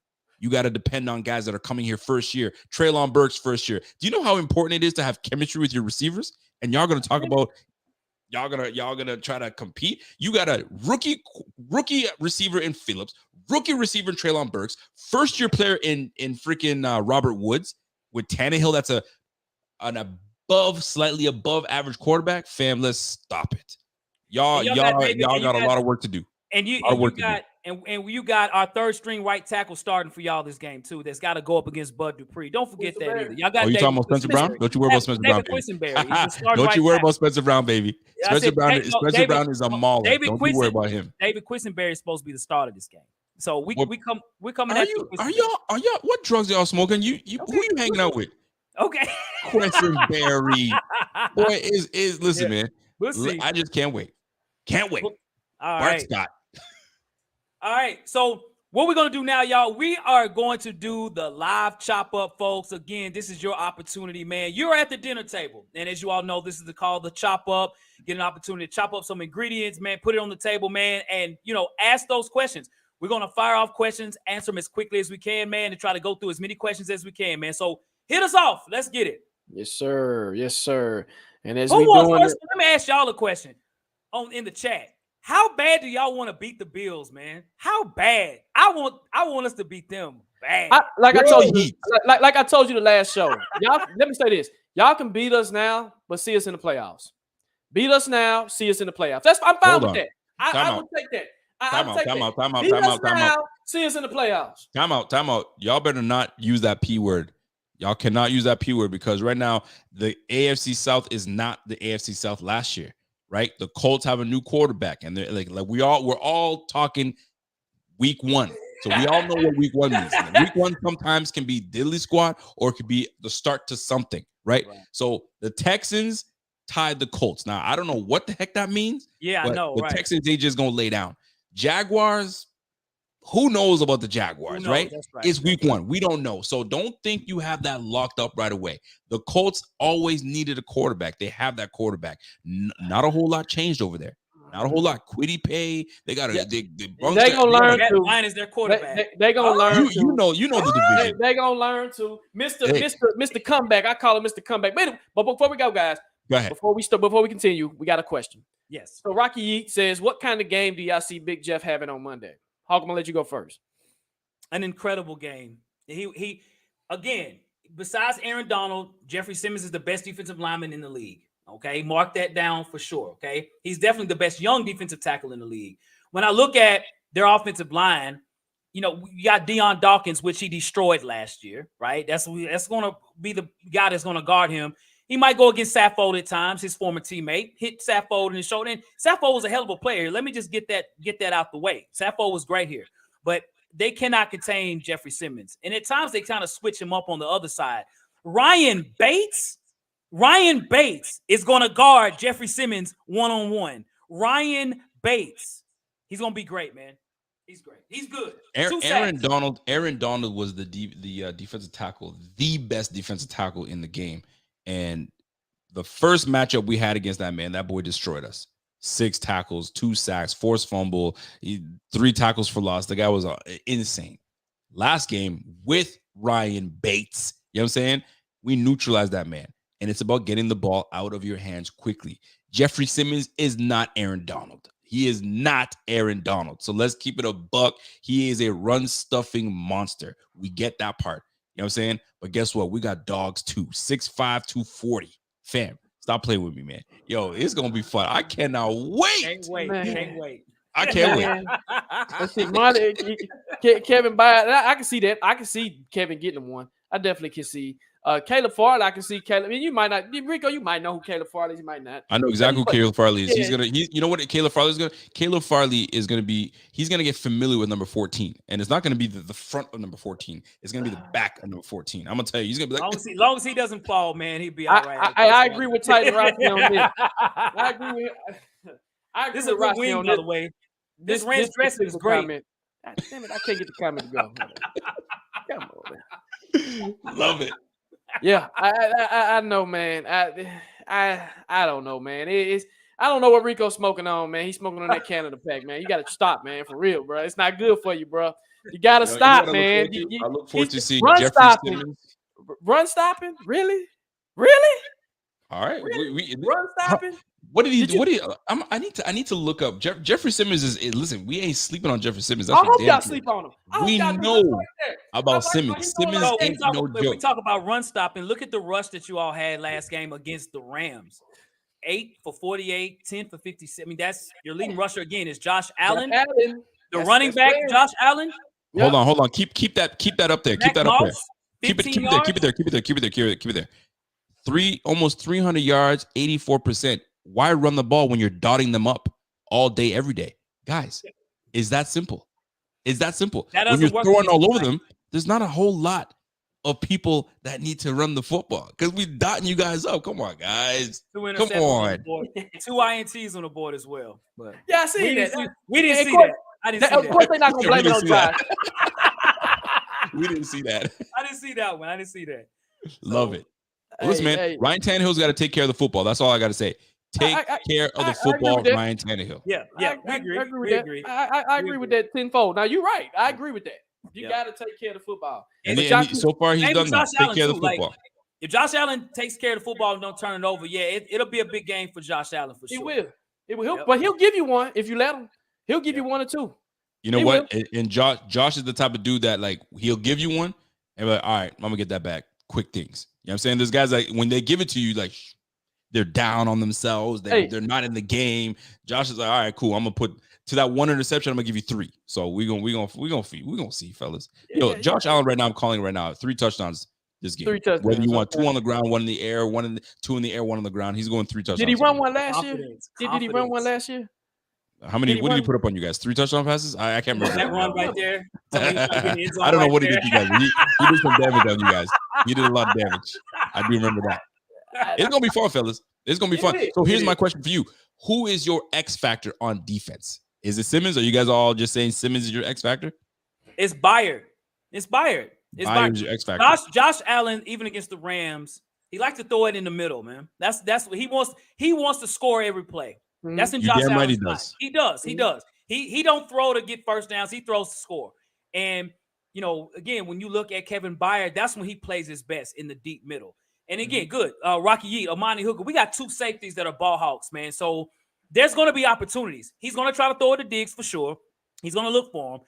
You got to depend on guys that are coming here first year. Treylon Burks first year. Do you know how important it is to have chemistry with your receivers? And y'all going to talk about y'all gonna try to compete. You got a rookie receiver in Phillips, rookie receiver in Treylon Burks, first year player in freaking Robert Woods with Tannehill. That's an slightly above average quarterback. Fam, let's stop it. Y'all got a lot of work to do. And you got our third string right tackle starting for y'all this game too. That's got to go up against Bud Dupree. Don't forget that either. Y'all got. You talking about Spencer Brown? Don't you worry about Spencer Brown. Don't you worry about Spencer Brown, baby. Spencer Brown is a mauler. Don't you worry about him. David Quisenberry is supposed to be the starter of this game. So we're coming at you. Are y'all? What drugs y'all smoking? Who you hanging out with? Okay. Quisenberry, boy, listen, man. We'll see. I just can't wait. Can't wait. All Bart right. Scott. All right. So what we're going to do now, y'all, we are going to do the live chop up, folks. Again, this is your opportunity, man. You're at the dinner table. And as you all know, this is called the chop up. Get an opportunity to chop up some ingredients, man. Put it on the table, man. And, ask those questions. We're going to fire off questions, answer them as quickly as we can, man, and try to go through as many questions as we can, man. So hit us off. Let's get it. Yes, sir. Yes, sir. And as let me ask y'all a question in the chat. How bad do y'all want to beat the Bills, man? How bad? I want us to beat them bad. I told you the last show. Y'all, let me say this. Y'all can beat us now, but see us in the playoffs. Beat us now, see us in the playoffs. I'm fine with that. I would take that. Time out. See us in the playoffs. Time out. Y'all better not use that P word. Y'all cannot use that P word because right now the AFC South is not the AFC South last year, right? The Colts have a new quarterback, and they're like we're all talking week one. So we all know what week one means. Week one sometimes can be diddly squat or it could be the start to something, right? So the Texans tied the Colts. Now I don't know what the heck that means. Yeah, I know. The Texans, they just gonna lay down. Jaguars. Who knows about the Jaguars, right? It's week one. We don't know. So don't think you have that locked up right away. The Colts always needed a quarterback. They have that quarterback. Not a whole lot changed over there. Not a whole lot. Quiddy Pay. They got to. They gonna learn to. Line is their quarterback. They gonna learn. You know the division. They gonna learn to. Mr. Comeback. I call him Mr. Comeback. But before we go, guys. Go ahead. Before we continue, we got a question. Yes. So Rocky Yeet says, "What kind of game do y'all see Big Jeff having on Monday?" Hawk, I'm gonna let you go first. An incredible game. He again, besides Aaron Donald, Jeffrey Simmons is the best defensive lineman in the league. Okay, mark that down for sure. Okay, he's definitely the best young defensive tackle in the league. When I look at their offensive line, you got Deion Dawkins, which he destroyed last year, right? That's going to be the guy that's going to guard him. He might go against Saffold at times, his former teammate, hit Saffold in the shoulder. And Saffold was a hell of a player. Let me just get that out the way. Saffold was great here, but they cannot contain Jeffrey Simmons. And at times they kind of switch him up on the other side. Ryan Bates is going to guard Jeffrey Simmons one-on-one. Ryan Bates, he's going to be great, man. He's great. He's good. Aaron Donald was the defensive tackle, the best defensive tackle in the game. And the first matchup we had against that man, that boy destroyed us. 6 tackles, 2 sacks, forced fumble, 3 tackles for loss. The guy was insane. Last game with Ryan Bates, you know what I'm saying? We neutralized that man. And it's about getting the ball out of your hands quickly. Jeffrey Simmons is not Aaron Donald. He is not Aaron Donald. So let's keep it a buck. He is a run-stuffing monster. We get that part. You know what I'm saying? But guess what? We got dogs too. 6'5", 240. Fam, stop playing with me, man. Yo, it's going to be fun. I cannot wait. Can't wait. I can't wait. Let's see. Kevin, I can see that. I can see Kevin getting him one. I definitely can see. Caleb Farley, I can see Caleb. I mean, you might not. Rico, you might know who Caleb Farley is. You might not. I know exactly who Caleb Farley is. Yeah. You know what Caleb Farley is going to? Caleb Farley is going to be, he's going to get familiar with number 14. And it's not going to be the front of number 14. It's going to be the back of number 14. I'm going to tell you, he's going to be like. Long as he doesn't fall, man, he'll be all right. I agree with Titan Rossi on this. I agree with this is a Rossi on the way. This ranch dressing is great. God damn it, I can't get the comment to go. Come on, man. Love it. Yeah, I know, man. I don't know, man. I don't know what Rico's smoking on, man. He's smoking on that Canada pack, man. You got to stop, man, for real, bro. It's not good for you, bro. You gotta stop, man. I look forward to seeing run Jeffrey Simmons. Run stopping? Really? Really? All right. Really? Run stopping? What did he? I need to look up Jeffrey Simmons. Listen, we ain't sleeping on Jeffrey Simmons. I hope y'all sleep on him. We know about Simmons. Simmons ain't no joke. We talk about run stopping. Look at the rush that you all had last game against the Rams. 8 for 48, 10 for 57. I mean, that's your leading rusher again is Josh Allen. The running back, Josh Allen. Hold on. Keep that up there. Keep that up there. Keep it there. Almost 300 yards, 84%. Why run the ball when you're dotting them up all day, every day? Guys, is that simple? When you're throwing all over them, there's not a whole lot of people that need to run the football because we're dotting you guys up. Come on, guys. Come on. 2 INTs on the board as well. But yeah, I see that. We didn't see that. I didn't see that. Of course, they're not going to blame it on Josh. We didn't see that. I didn't see that one. I didn't see that. Love it. Well, listen, man, Ryan Tannehill's got to take care of the football. That's all I got to say. Take care of the football, Ryan Tannehill. Yeah, I agree. I agree with that tenfold. Now, you're right. I agree with that. You got to take care of the football. And so far, he's done that. Take care of the football. Like, if Josh Allen takes care of the football and don't turn it over, it'll be a big game for Josh Allen for sure. It will. But he'll give you one if you let him. He'll give you 1 or 2. You know what? And Josh is the type of dude that like he'll give you one and be like, all right, I'm gonna get that back. Quick things. You know what I'm saying? There's guys like when they give it to you, like they're down on themselves. They're not in the game. Josh is like, all right, cool. I'm gonna put to that 1 interception. I'm gonna give you 3. So we're gonna see, fellas. Josh Allen right now. I'm calling right now 3 touchdowns this game. 3 touchdowns. Whether you want 2 on the ground, 1 in the air, 2 in the air, 1 on the ground. He's going 3 touchdowns. Did he run one last year? Did he run one last year? How many? What did he put up on you guys? 3 touchdown passes? I can't remember. That run right there. I don't know what he did to you guys. He did some damage on you guys. He did a lot of damage. I do remember that. It's gonna be fun, fellas. It's gonna be fun. So here's my question for you: who is your X factor on defense? Is it Simmons? Are you guys all just saying Simmons is your X factor? It's Byard. Byard's your X factor. Josh Allen, even against the Rams, he likes to throw it in the middle, man. That's what he wants. He wants to score every play. That's in Josh Allen's right, does. He does. He don't throw to get first downs. He throws to score. And again, when you look at Kevin Byard, that's when he plays his best in the deep middle. And again, good. Rocky Yeet, Amani Hooker. We got 2 safeties that are ball hawks, man. So there's going to be opportunities. He's going to try to throw it to Diggs for sure. He's going to look for him.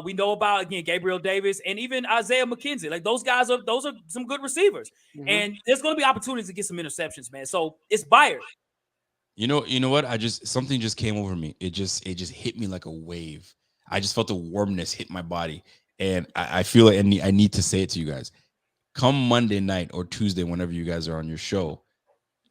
We know about, again, Gabriel Davis and even Isaiah McKenzie. Like those are some good receivers. And there's going to be opportunities to get some interceptions, man. So it's Byard. You know what? Something just came over me. It just hit me like a wave. I just felt the warmness hit my body. And I feel like I need to say it to you guys. Come Monday night or Tuesday, whenever you guys are on your show,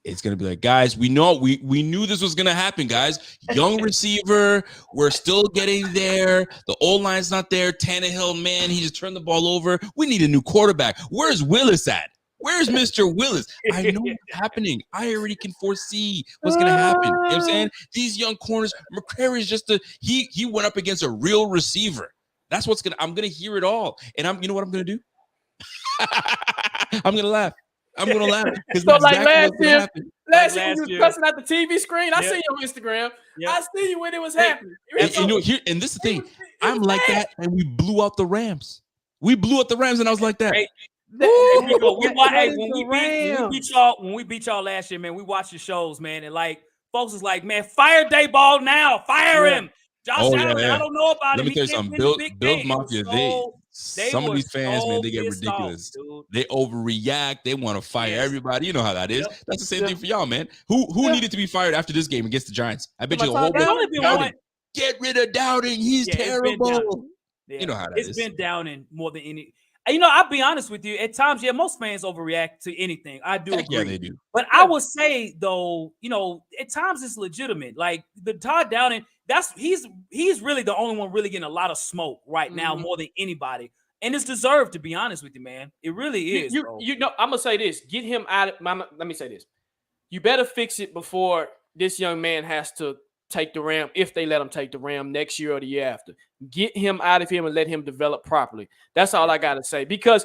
it's gonna be like, guys, we knew this was gonna happen, guys. Young receiver, we're still getting there. The O-line's not there. Tannehill, man, he just turned the ball over. We need a new quarterback. Where's Willis at? Where's Mr. Willis? I know what's happening. I already can foresee what's gonna happen. You know what I'm saying? These young corners, McCrary's he went up against a real receiver. That's I'm gonna hear it all. And you know what I'm gonna do? I'm gonna laugh. I'm gonna laugh. So like last year when you was cussing at the TV screen, I see you on Instagram. I see you when it was happening. And this is the thing. I'm like that, and we blew out the Rams. And I was like that. When we beat y'all last year, man, we watched the shows, man, and like folks was like, man, fire Dayball now, fire him. Josh Allen, I don't know about him. Let me tell you something. Bills Mafia, some of these fans, man, they get ridiculous. They overreact. They want to fire everybody. You know how that is. That's the same thing for y'all, man. Who needed to be fired after this game against the Giants? I bet you a whole bunch. Get rid of Dowding. He's terrible. You know how that is. It's been Downing more than any. I'll be honest with you. At times, most fans overreact to anything. I do agree. Yeah, they do. But I would say, though, at times it's legitimate. Like the Todd Downing, he's really the only one really getting a lot of smoke right now, more than anybody. And it's deserved, to be honest with you, man. It really is. I'm gonna say this. Get him out of let me say this. You better fix it before this young man has to take the Ram, if they let him take the Ram next year or the year after. Get him out of here and let him develop properly. That's all I got to say. Because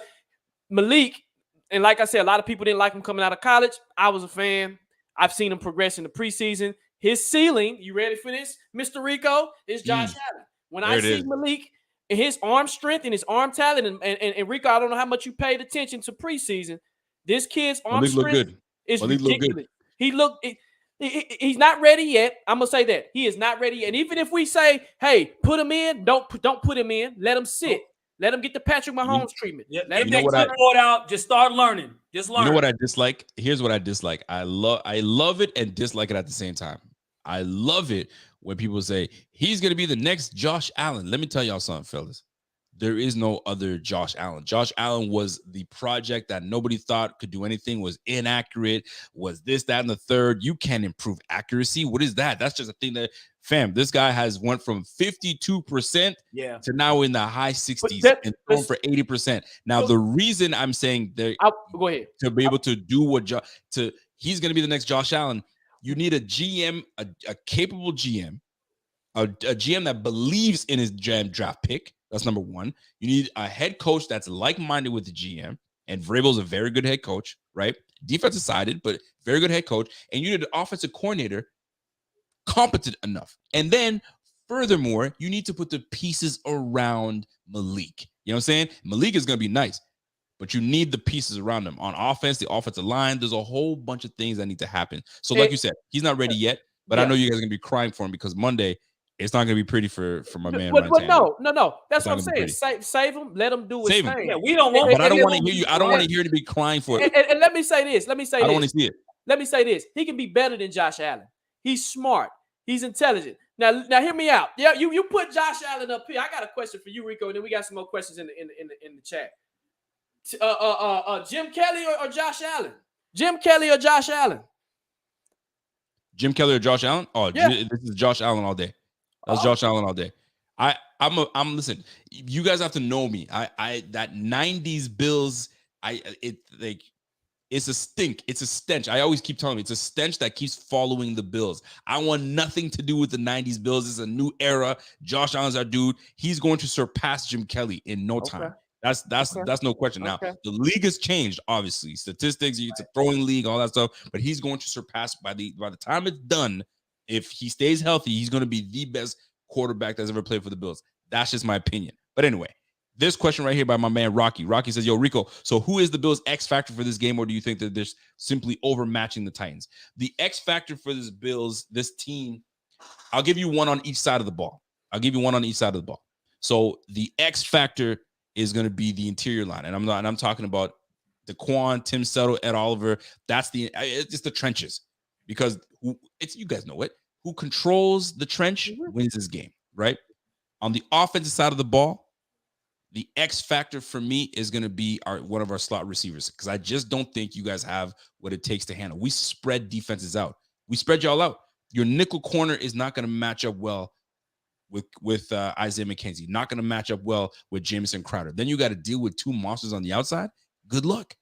Malik, and like I said, a lot of people didn't like him coming out of college. I was a fan. I've seen him progress in the preseason. His ceiling, you ready for this, Mr. Rico, is Josh Allen. When I see Malik and his arm strength and his arm talent, and Rico, I don't know how much you paid attention to preseason. This kid's arm strength is ridiculous. He's not ready yet. I'm gonna say that he is not ready yet. And even if we say, "Hey, put him in," don't put him in. Let him sit. Let him get the Patrick Mahomes treatment. Get that clipboard out. Just start learning. Just learn. You know what I dislike? Here's what I dislike. I love it and dislike it at the same time. I love it when people say he's gonna be the next Josh Allen. Let me tell y'all something, fellas. There is no other Josh Allen. Josh Allen was the project that nobody thought could do anything, was inaccurate, was this, that, and the third. You can't improve accuracy. What is that? That's just a thing that, fam, this guy has went from 52% to now in the high 60s and thrown for 80%. Now, the reason I'm saying go ahead to be able to do what he's going to be the next Josh Allen, you need a GM, a capable GM, a GM that believes in his draft pick. That's number one. You need a head coach that's like-minded with the GM, and Vrabel's a very good head coach, right? Defensive sided, but very good head coach. And you need an offensive coordinator competent enough. And then, furthermore, you need to put the pieces around Malik. You know what I'm saying? Malik is going to be nice, but you need the pieces around him. On offense, the offensive line, there's a whole bunch of things that need to happen. So, like you said, he's not ready yet, but I know you guys are going to be crying for him because Monday, it's not going to be pretty for my man. But no. That's what I'm saying. Save him. Let him do his thing. Yeah, we don't want. But I don't want to hear you. I don't want to hear you to be crying for it. And let me say this. I don't want to see it. Let me say this. He can be better than Josh Allen. He's smart. He's intelligent. Now hear me out. Yeah, you put Josh Allen up here. I got a question for you, Rico, and then we got some more questions in the chat. Jim Kelly or Josh Allen? Jim Kelly or Josh Allen? Jim Kelly or Josh Allen? Oh, yeah. This is Josh Allen all day. That's Josh Allen all day. I'm listen. You guys have to know me. I that 90s Bills. It's a stink. It's a stench. I always keep telling you, it's a stench that keeps following the Bills. I want nothing to do with the 90s Bills. It's a new era. Josh Allen's our dude. He's going to surpass Jim Kelly in no time. That's no question. Now the league has changed, obviously. Statistics, it's a throwing league, all that stuff. But he's going to surpass by the time it's done. If he stays healthy, he's going to be the best quarterback that's ever played for the Bills. That's just my opinion. But anyway, this question right here by my man Rocky. Rocky says, yo, Rico, so who is the Bills' X factor for this game, or do you think that they're simply overmatching the Titans? The X factor for this team, I'll give you one on each side of the ball. So the X factor is going to be the interior line. And I'm talking about DeQuan, Tim Settle, Ed Oliver. It's just the trenches. Because you guys know it. Who controls the trench wins this game, right? On the offensive side of the ball, the X factor for me is going to be one of our slot receivers, because I just don't think you guys have what it takes to handle. We spread defenses out. We spread y'all out. Your nickel corner is not going to match up well with Isaiah McKenzie. Not going to match up well with Jamison Crowder. Then you got to deal with two monsters on the outside. Good luck.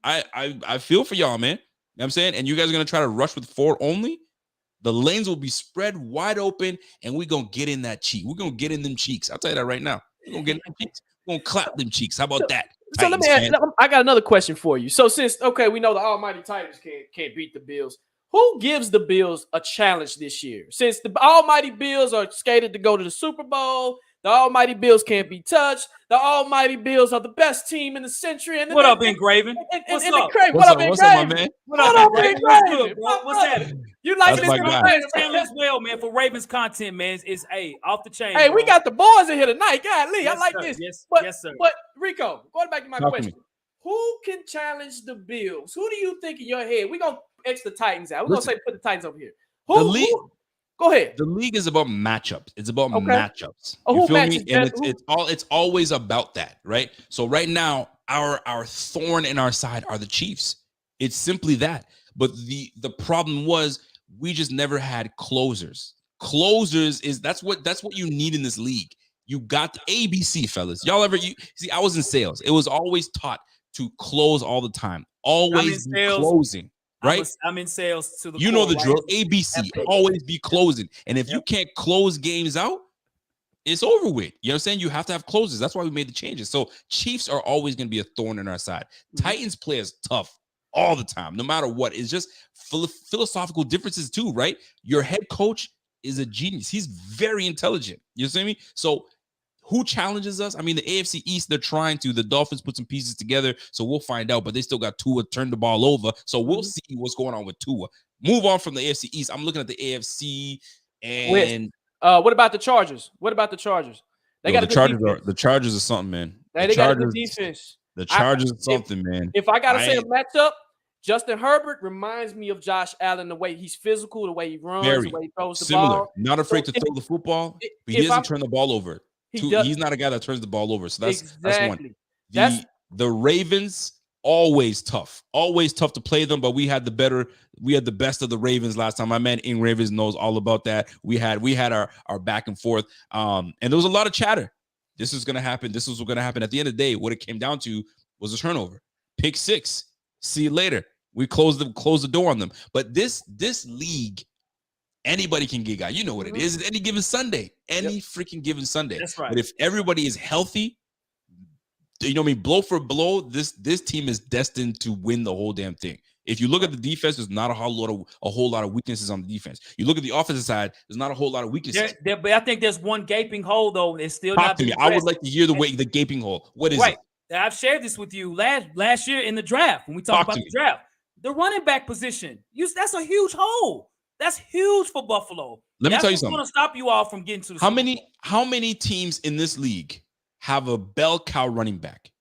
I feel for y'all, man. You know what I'm saying? And you guys are going to try to rush with 4 only? The lanes will be spread wide open, and we're going to get in that cheek. We're going to get in them cheeks. I'll tell you that right now. We're going to get in them cheeks. We're going to clap them cheeks. How about that? So let me ask, I got another question for you. So since, we know the almighty Titans can't beat the Bills, who gives the Bills a challenge this year? Since the almighty Bills are skated to go to the Super Bowl, the almighty Bills can't be touched. The almighty Bills are the best team in the century. And what up, Engraven? What's up? What up, my man? What up, Engraven? What's happening? You like this? As well, man. For Ravens content, man, it's off the chain. Hey, we got the boys in here tonight. God, Lee, I like this. Yes, sir. But Rico, going back to my question, who can challenge the Bills? Who do you think in your head? We're gonna X the Titans out. We're gonna say put the Titans over here. Who? Go ahead. The league is about matchups. It's about matchups. You feel me? And it's always about that, right? So right now, our thorn in our side are the Chiefs. It's simply that. But the problem was we just never had closers. That's what you need in this league. You got the ABC, fellas. Y'all see? I was in sales. It was always taught to close all the time. Always be closing. Right? I'm in sales to the You know the drill. ABC, always be closing. And if you can't close games out, it's over with. You know what I'm saying? You have to have closes. That's why we made the changes. So Chiefs are always going to be a thorn in our side. Titans play us tough all the time, no matter what. It's just philosophical differences too, right? Your head coach is a genius. He's very intelligent. You see me? So who challenges us? I mean, the AFC East, they're trying to. The Dolphins put some pieces together, so we'll find out. But they still got Tua turn the ball over, so we'll see what's going on with Tua. Move on from the AFC East. I'm looking at the AFC, and what about the Chargers? What about the Chargers? They got the Chargers are something, man. They got a good defense. The Chargers are something, man. If I gotta say a matchup, Justin Herbert reminds me of Josh Allen, the way he's physical, the way he runs, the way he throws the ball. Not afraid to throw the football, but he doesn't turn the ball over. He's not a guy that turns the ball over. So that's one. The Ravens, always tough to play them, but we had the best of the Ravens last time. My man Ing Ravens knows all about that. We had our back and forth. And there was a lot of chatter. This is gonna happen. This was gonna happen. At the end of the day, what it came down to was a turnover. Pick 6. See you later. We closed the door on them. But this league, anybody can get guy. You know what it is. Any given Sunday. Freaking given Sunday. That's right. But if everybody is healthy, you know what I mean, blow for blow, this team is destined to win the whole damn thing. If you look at the defense, there's not a whole lot of weaknesses on the defense. You look at the offensive side, there's not a whole lot of weaknesses. But I think there's one gaping hole though. It's still not to me. I would like to hear the gaping hole. What is it? I've shared this with you last year in the draft when we talked about the draft. The running back position, that's a huge hole. That's huge for Buffalo. Let me tell you something. That's going to stop you all from getting to the How many teams in this league have a bell cow running back?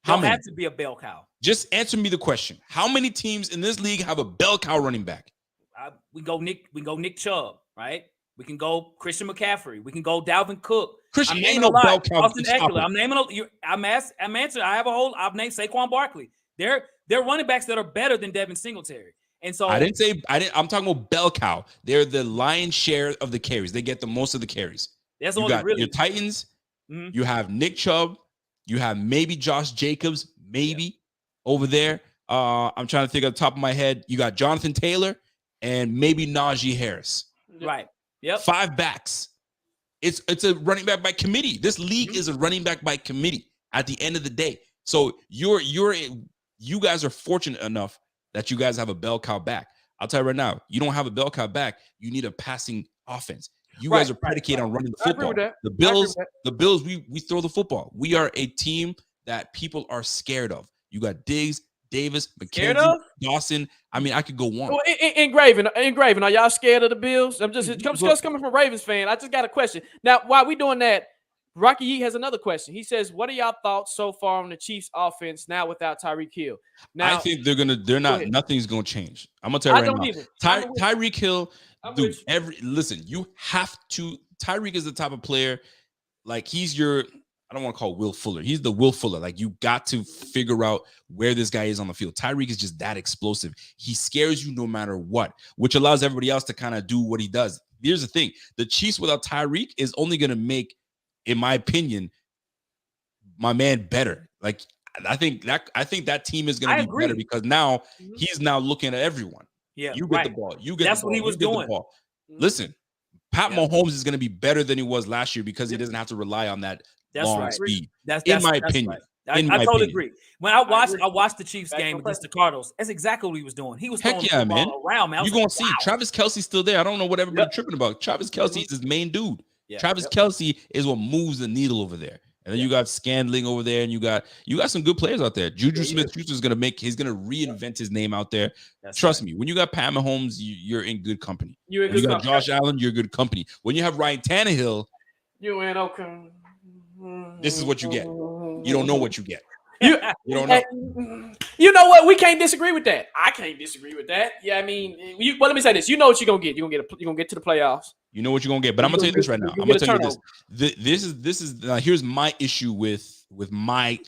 Don't have to be a bell cow. Just answer me the question. How many teams in this league have a bell cow running back? We go Nick Chubb, right? We can go Christian McCaffrey. We can go Dalvin Cook. Christian ain't no bell cow. Austin Eckler. I'm naming. I'm answering. I've named Saquon Barkley. They're running backs that are better than Devin Singletary. And so I'm talking about bell cow. They're the lion's share of the carries. They get the most of the carries. That's you only got really your Titans. You have Nick Chubb. You have maybe Josh Jacobs, over there. I'm trying to think off the top of my head. You got Jonathan Taylor and maybe Najee Harris. Right. Yep. 5 backs. It's a running back by committee. This league is a running back by committee at the end of the day. So you guys are fortunate enough that you guys have a bell cow back. I'll tell you right now, you don't have a bell cow back. You need a passing offense. You guys are predicated on running the football. The Bills, we throw the football. We are a team that people are scared of. You got Diggs, Davis, McKenzie, Dawson. I mean, I could go on. Well, Engraven. Are y'all scared of the Bills? I'm just coming from a Ravens fan. I just got a question. Now, while we doing that, Rocky Yee has another question. He says, "What are y'all thoughts so far on the Chiefs' offense now without Tyreek Hill?" Now, I think nothing's gonna change. I'm gonna tell you right now. Tyreek Hill, dude. Listen, you have to. Tyreek is the type of player, like he's your. I don't want to call Will Fuller. He's the Will Fuller. Like you got to figure out where this guy is on the field. Tyreek is just that explosive. He scares you no matter what, which allows everybody else to kind of do what he does. Here's the thing: the Chiefs without Tyreek is only gonna make, in my opinion, my man better. Like I think that team is going to be better because now he's now looking at everyone. Yeah, you get the ball. You get that's the ball. What he was doing. Listen, Pat Mahomes is going to be better than he was last year because he doesn't have to rely on that long speed. That's in my opinion. Right. I totally agree. When I watched the Chiefs game against the Cardinals, that's exactly what he was doing. He was throwing the ball around, man. You're going to see Travis Kelce's still there. I don't know what everybody's tripping about. Travis Kelce is his main dude. Travis Kelce is what moves the needle over there. And then you got Scandling over there, and you got some good players out there. Juju Smith-Schuster is gonna reinvent his name out there. Trust me, when you got Pat Mahomes, you're in good company. When you got Josh Allen, you're good company. When you have Ryan Tannehill, you in okay. This is what you get. You don't know what you get. You don't know. You know what? We can't disagree with that. I can't disagree with that. Yeah, I mean, let me say this. You know what you're gonna get. You're gonna get to the playoffs. You know what you're gonna get. But I'm gonna tell you this right now. I'm gonna tell you this. This is here's my issue with my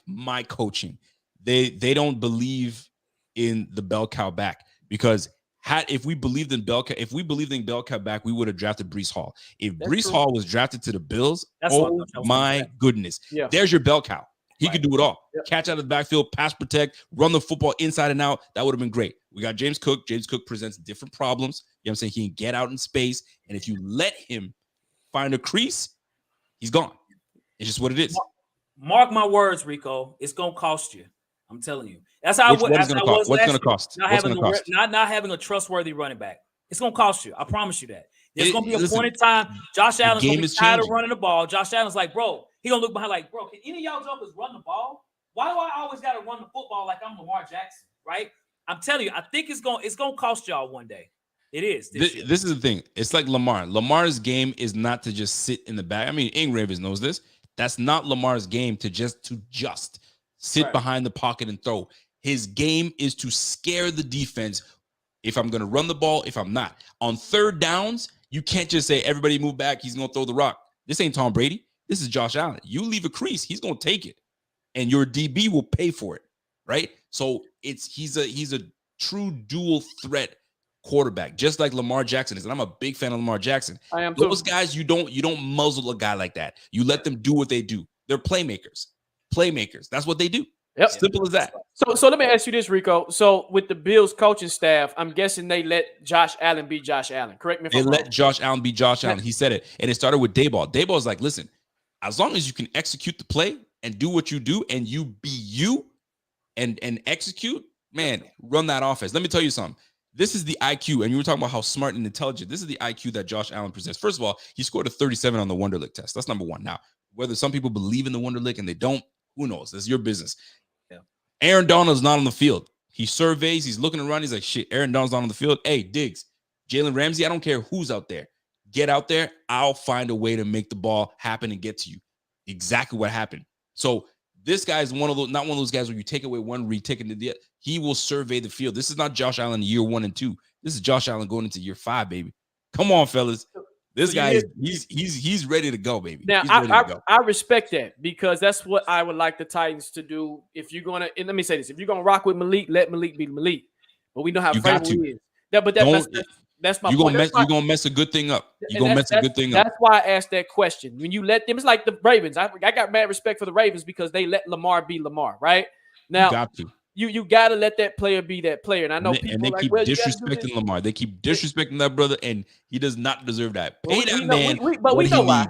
coaching. They don't believe in the bell cow back because if we believed in bell cow back, we would have drafted Breece Hall. If Breece Hall was drafted to the Bills, oh my goodness, there's your bell cow. He could do it all. Catch out of the backfield, pass protect, run the football inside and out. That would have been great. We got James Cook. James Cook presents different problems. You know what I'm saying? He can get out in space. And if you let him find a crease, he's gone. It's just what it is. Mark my words, Rico. It's going to cost you. I'm telling you. That's how What's going to cost? Not having a trustworthy running back. It's going to cost you. I promise you that. There's going to be a point in time. Josh Allen's going to be tired of running the ball. Josh Allen's like, bro, He gonna look behind like, bro, can any of y'all jokers run the ball? Why do I always gotta run the football like I'm Lamar Jackson, right? I'm telling you, I think it's gonna cost y'all one day. It is. This is the thing. It's like Lamar. Lamar's game is not to just sit in the back. I mean, Ing Ravens knows this. That's not Lamar's game to just sit behind the pocket and throw. His game is to scare the defense. If I'm going to run the ball, if I'm not. On third downs, you can't just say, everybody move back. He's going to throw the rock. This ain't Tom Brady. This is Josh Allen. You leave a crease, he's going to take it. And your DB will pay for it, right? So he's a true dual threat quarterback, just like Lamar Jackson is. And I'm a big fan of Lamar Jackson. I am too. Those guys, you don't muzzle a guy like that. You let them do what they do. They're playmakers. That's what they do. Yep. Simple as that. So let me ask you this, Rico. So with the Bills coaching staff, I'm guessing they let Josh Allen be Josh Allen. Correct me if I'm wrong. They let Josh Allen be Josh Allen. He said it. And it started with Dayball. Dayball's like, listen, as long as you can execute the play and do what you do and you be you and execute, man, run that offense. Let me tell you something. This is the IQ, and you were talking about how smart and intelligent. This is the IQ that Josh Allen presents. First of all, he scored a 37 on the Wonderlic test. That's number one. Now, whether some people believe in the Wonderlic and they don't, who knows? That's your business. Yeah. Aaron Donald's not on the field. He surveys. He's looking around. He's like, shit, Aaron Donald's not on the field. Hey, Diggs, Jalen Ramsey, I don't care who's out there. Get out there. I'll find a way to make the ball happen and get to you. Exactly what happened. So this guy is not one of those guys where you take away one read, take it to the other. He will survey the field. This is not Josh Allen year 1 and 2. This is Josh Allen going into year 5, baby. Come on, fellas. This guy he's ready to go, baby. Now I respect that because that's what I would like the Titans to do. If you're gonna, and let me say this: if you're gonna rock with Malik, let Malik be Malik. But we know how Vrabel is. That's my point. You're gonna mess a good thing up. You're gonna mess a good thing up. That's why I asked that question. When you let them, it's like the Ravens. I got mad respect for the Ravens because they let Lamar be Lamar. Right now, you gotta let that player be that player. And I know people they keep disrespecting Lamar. They keep disrespecting that brother, and he does not deserve that. Pay that man. But we know why.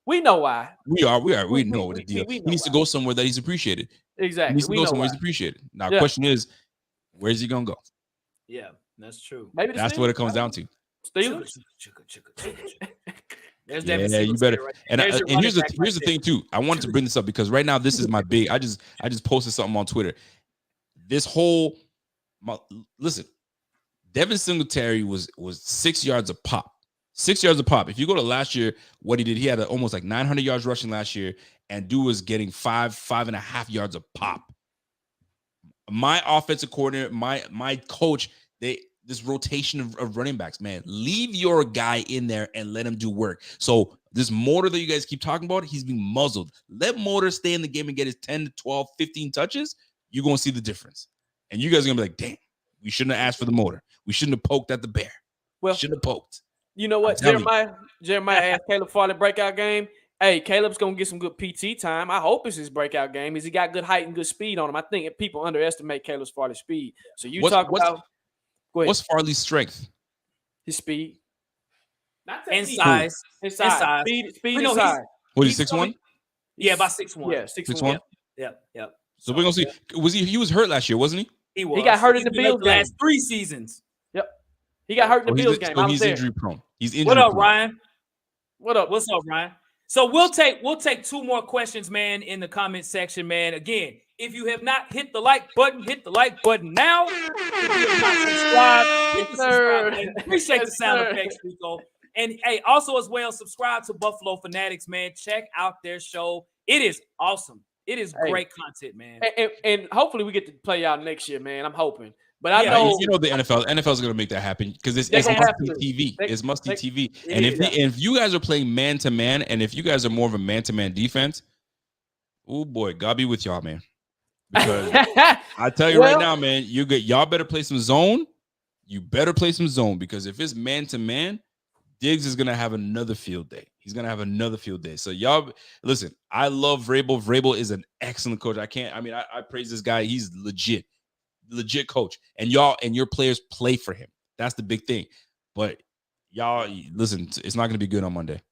We know why. We know the deal. He needs to go somewhere that he's appreciated. Exactly. He needs to go somewhere he's appreciated. Now, the question is, where's he gonna go? Yeah. That's true. Maybe that's what it comes down to. Steelers. Yeah, you better. Right. And here's the thing too. I wanted to bring this up because right now this is my big. I just posted something on Twitter. This whole listen, Devin Singletary was 6 yards a pop. 6 yards a pop. If you go to last year, what he did, he had almost like 900 yards rushing last year, and dude was getting 5.5 yards a pop. My offensive coordinator, my coach. This rotation of running backs, man, leave your guy in there and let him do work. So this Motor that you guys keep talking about, he's being muzzled. Let Motor stay in the game and get his 10 to 12, 15 touches. You're going to see the difference. And you guys are going to be like, damn, we shouldn't have asked for the Motor. We shouldn't have poked at the bear. Well, shouldn't have poked. You know what? Jeremiah asked Caleb Farley breakout game. Hey, Caleb's going to get some good PT time. I hope it's his breakout game. He got good height and good speed on him. I think people underestimate Caleb Farley's speed. So what's Farley's strength? His speed. And size. His size. Speed and size. What is he, 6'1"? Yeah, about 6'1". Yeah, 6'1". Yep. So we're gonna see. He was hurt last year, wasn't he? He was. He got hurt in the Bills game. Last 3 seasons. Yep. He got hurt in the Bills game. So he's injury prone. What up, Ryan? What's up, Ryan? So we'll take 2 more questions, man, in the comment section, man. Again, if you have not hit the like button, hit the like button now. If you have not subscribed, hit the subscribe button. Appreciate the sound effects, Rico. And hey, also as well, subscribe to Buffalo Fanatics, man. Check out their show. It is awesome. It is great content, man. And hopefully we get to play out next year, man. I'm hoping. But I know the NFL is going to make that happen because it's must-see TV. It's must-see TV. And if you guys are playing man-to-man, and if you guys are more of a man-to-man defense, oh boy, God be with y'all, man. Because I tell you right now, man, y'all better play some zone. You better play some zone because if it's man-to-man, Diggs is going to have another field day. He's going to have another field day. So y'all, listen, I love Vrabel. Vrabel is an excellent coach. I praise this guy. He's legit coach. And your players play for him. That's the big thing. But y'all, listen, it's not going to be good on Monday.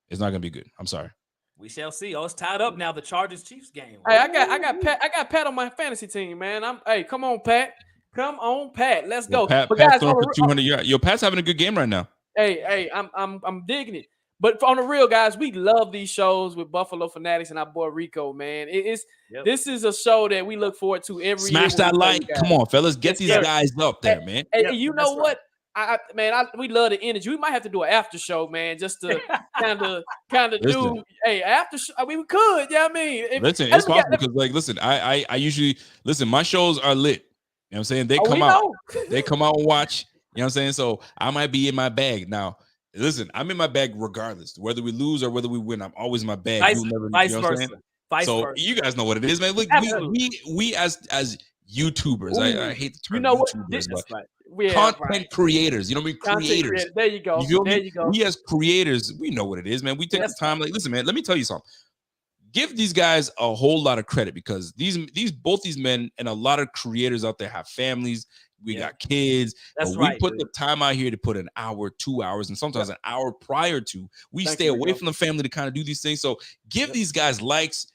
It's not going to be good. I'm sorry. We shall see. Oh, it's tied up now. The Chargers-Chiefs game. Hey, I got Pat on my fantasy team, man. Come on, Pat. Come on, Pat. Let's go. Pat's throwing for 200 yards. Pat's having a good game right now. Hey, I'm digging it. But on the real, guys, we love these shows with Buffalo Fanatics and our boy Rico, man. This is a show that we look forward to every year. Smash that like. Come on, fellas. Get these guys up there, man. And you know what? We love the energy. We might have to do an after show, man, just to kind of do after show. I mean, we could, yeah. I mean, listen, it's possible because, like, listen, I usually listen. My shows are lit. You know what I'm saying? They come out, they come out and watch. You know what I'm saying? So I might be in my bag now. Listen, I'm in my bag regardless, whether we lose or whether we win. I'm always in my bag. Vice versa. So you guys know what it is, man. Look, we as YouTubers, I hate the term. You know what? YouTubers, but content creators, you know what I mean? Creators. There you go. You go. We as creators, we know what it is, man. We take the time. Like, listen, man, let me tell you something. Give these guys a whole lot of credit because both these men and a lot of creators out there have families. We got kids. That's right. We put the time out here to put an hour, 2 hours, and sometimes an hour prior to. We stay away from the family to kind of do these things. So give these guys likes.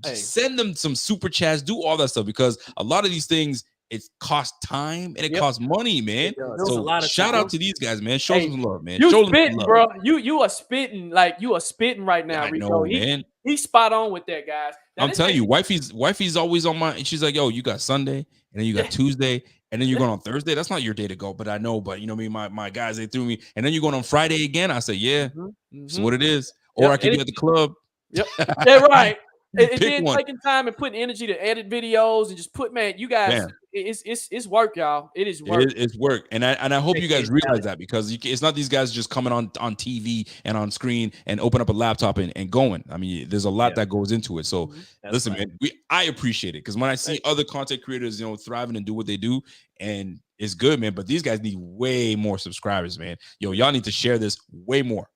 Send them some super chats. Do all that stuff because a lot of these things, it costs time and it costs money, man. So shout out to these guys, man. Show them some love, man. You Show spitting, bro. You are spitting right now, Rico. Man. He's spot on with that, guys. Now, I'm telling you, wifey's always on my. She's like, yo, you got Sunday, and then you got Tuesday, and then you're going on Thursday. That's not your day to go, but I know. But you know what I mean, my guys, they threw me, and then you're going on Friday again. I say, yeah, that's what it is. Or I could be at the club. Yep, they're right. And then taking time and putting energy to edit videos and just put, man, you guys, it's work, y'all. It is work. It's work, and I hope you guys realize that because it's not these guys just coming on TV and on screen and open up a laptop and going. I mean, there's a lot that goes into it. So listen, man, I appreciate it because when I see other content creators, you know, thriving and do what they do, and it's good, man. But these guys need way more subscribers, man. Yo, y'all need to share this way more.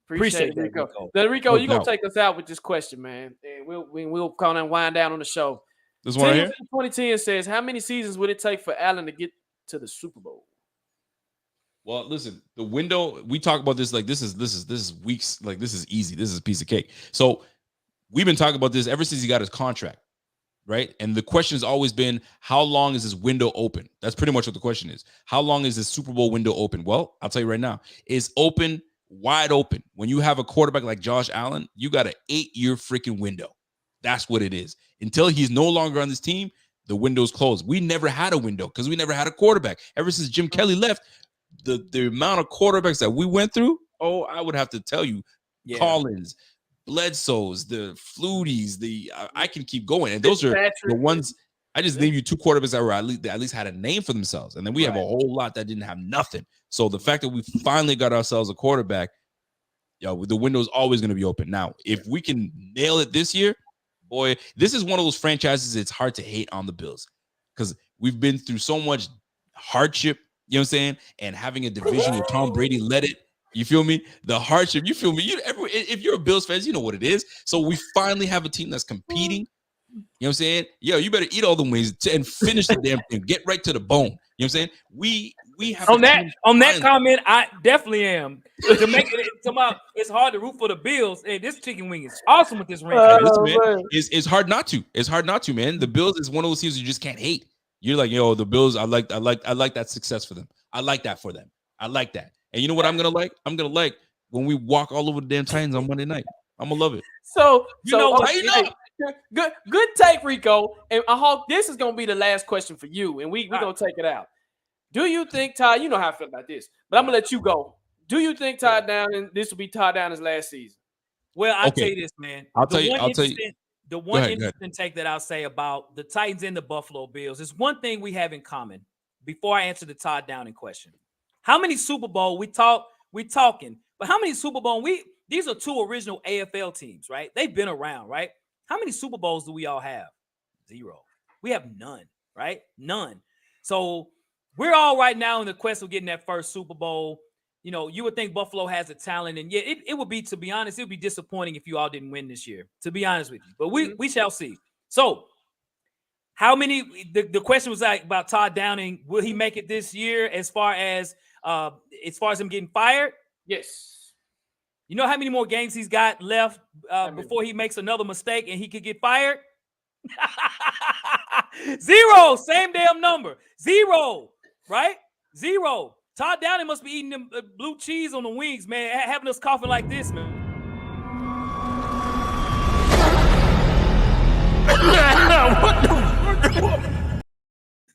Appreciate it, Rico. Then Rico, you're gonna take us out with this question, man, and we'll kind of wind down on the show. This one right here. 2010 says, how many seasons would it take for Allen to get to the Super Bowl? Well, listen, the window, we talk about this like this is weeks, like this is easy. This is a piece of cake. So we've been talking about this ever since he got his contract, right? And the question has always been, how long is this window open? That's pretty much what the question is. How long is this Super Bowl window open? Well, I'll tell you right now, it's open, wide open. When you have a quarterback like Josh Allen, you got an 8-year freaking window. That's what it is. Until he's no longer on this team, the window's closed. We never had a window because we never had a quarterback. Ever since Jim Kelly left, the amount of quarterbacks that we went through, I would have to tell you, Collins, Bledsoes, the Fluties, I can keep going. And those are the ones, I just named you 2 quarterbacks that were at least had a name for themselves. And then we have a whole lot that didn't have nothing. So the fact that we finally got ourselves a quarterback, the window is always going to be open. Now, if we can nail it this year, boy, this is one of those franchises it's hard to hate on the Bills because we've been through so much hardship, you know what I'm saying? And having a division where Tom Brady led it, you feel me? The hardship, you feel me? If you're a Bills fan, you know what it is. So we finally have a team that's competing. You know what I'm saying? Yo, you better eat all the wings and finish the damn thing. Get right to the bone. You know what I'm saying? We have on that comment, I definitely am. To make it it's hard to root for the Bills. And this chicken wing is awesome with this ring. It's hard not to. It's hard not to, man. The Bills is one of those teams you just can't hate. You're like, yo, the Bills, I like that success for them. I like that for them. I like that. And you know what I'm gonna like? I'm gonna like when we walk all over the damn Titans on Monday night. I'm gonna love it. Good take, Rico. And I hope this is gonna be the last question for you, and we're gonna take it out. Do you think Ty? You know how I feel about this, but I'm gonna let you go. Do you think Ty Downing, this will be Ty Downing's last season? Well, I'll tell you this, man. I'll tell you. The one interesting take that I'll say about the Titans and the Buffalo Bills is one thing we have in common. Before I answer the Todd Downing question, how many Super Bowl we talking, but how many Super Bowl these are 2 original AFL teams, right? They've been around, right? How many Super Bowls do we all have? 0. We have none, right? None. So we're all right now in the quest of getting that first Super Bowl. You know, you would think Buffalo has a talent, and it would be, to be honest, it would be disappointing if you all didn't win this year, to be honest with you. But we shall see. So how many, the question was like about Todd Downing, will he make it this year as far as him getting fired? Yes. You know how many more games he's got left before he makes another mistake and he could get fired? 0. Same damn number. 0. Right? 0. Todd Downing must be eating them blue cheese on the wings, man, having us coughing like this, man.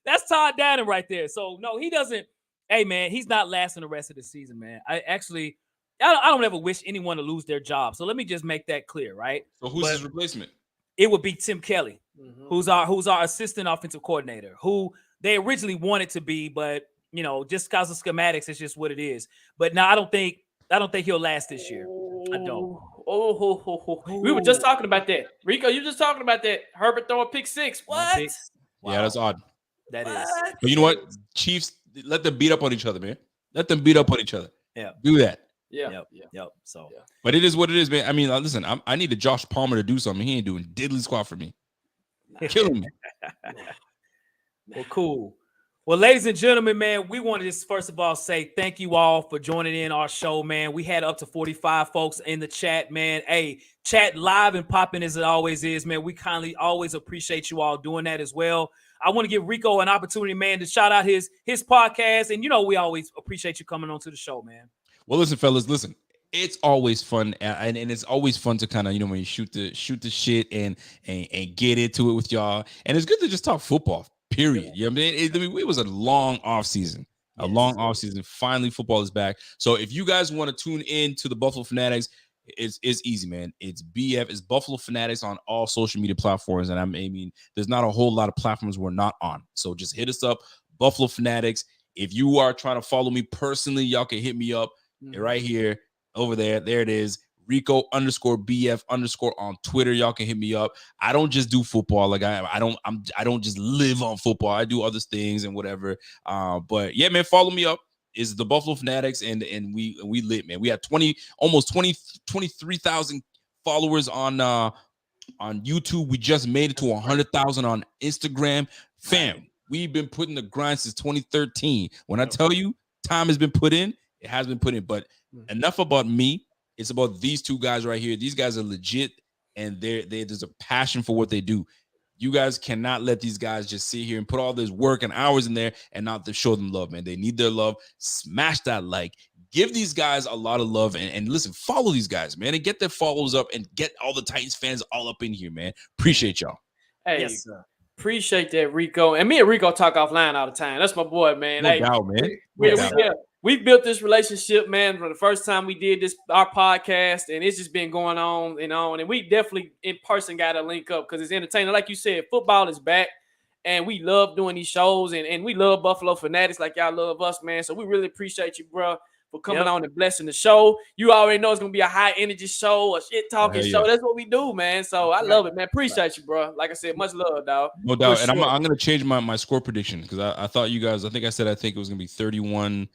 That's Todd Downing right there. So, no, he doesn't. Hey, man, he's not lasting the rest of the season, man. I don't ever wish anyone to lose their job. So let me just make that clear, right? So who's his replacement? It would be Tim Kelly, who's our assistant offensive coordinator, who they originally wanted to be, but just because of schematics, it's just what it is. But now I don't think he'll last this year. I don't. We were just talking about that. Rico, you just talking about that. Herbert throwing pick 6. What? Wow. Yeah, that's odd. That is. But you know what? Chiefs, let them beat up on each other, man. Let them beat up on each other. Yeah. Do that. Yeah. Yep. So, but it is what it is, man. I mean, listen, I need a Josh Palmer to do something. He ain't doing diddly squat for me. Killing me. Well, cool. Well, ladies and gentlemen, man, we wanted to first of all say thank you all for joining in our show, man. We had up to 45 folks in the chat, man. Hey, chat live and popping as it always is, man. We kindly always appreciate you all doing that as well. I want to give Rico an opportunity, man, to shout out his podcast. And, we always appreciate you coming on to the show, man. Well, listen, fellas, listen. It's always fun, and it's always fun to kind of, when you shoot the shit and get into it with y'all. And it's good to just talk football. Period. You know what I mean? It was a long off season. Off season. Finally, football is back. So if you guys want to tune in to the Buffalo Fanatics, it's easy, man. It's Buffalo Fanatics on all social media platforms. And I mean, there's not a whole lot of platforms we're not on. So just hit us up, Buffalo Fanatics. If you are trying to follow me personally, y'all can hit me up right here, over there. There it is. Rico_BF_ on Twitter. Y'all can hit me up. I don't just do football. Like I don't just live on football. I do other things and whatever. But yeah, man, follow me up. Is the Buffalo Fanatics, and we lit, man. We had 23,000 followers on YouTube. We just made it to 100,000 on Instagram. Fam, we've been putting the grind since 2013. When I tell you time has been put in, it has been put in. But enough about me. It's about these two guys right here. These guys are legit, and there's a passion for what they do. You guys cannot let these guys just sit here and put all this work and hours in there and not to show them love, man. They need their love. Smash that like. Give these guys a lot of love, and listen, follow these guys, man, and get their followers up and get all the Titans fans all up in here, man. Appreciate y'all. Hey, yes, sir. Appreciate that, Rico. And me and Rico talk offline all the time. That's my boy, man. No doubt, man. We built this relationship, man, from the first time we did our podcast, and it's just been going on and on. And we definitely in person got to link up because it's entertaining. Like you said, football is back, and we love doing these shows, and we love Buffalo Fanatics like y'all love us, man. So we really appreciate you, bro, for coming on and blessing the show. You already know it's going to be a high-energy show, a shit-talking show. That's what we do, man. So I love it, man. Appreciate you, bro. Like I said, much love, dog. No doubt. And I'm going to change my score prediction because I thought you guys, I think it was going to be 31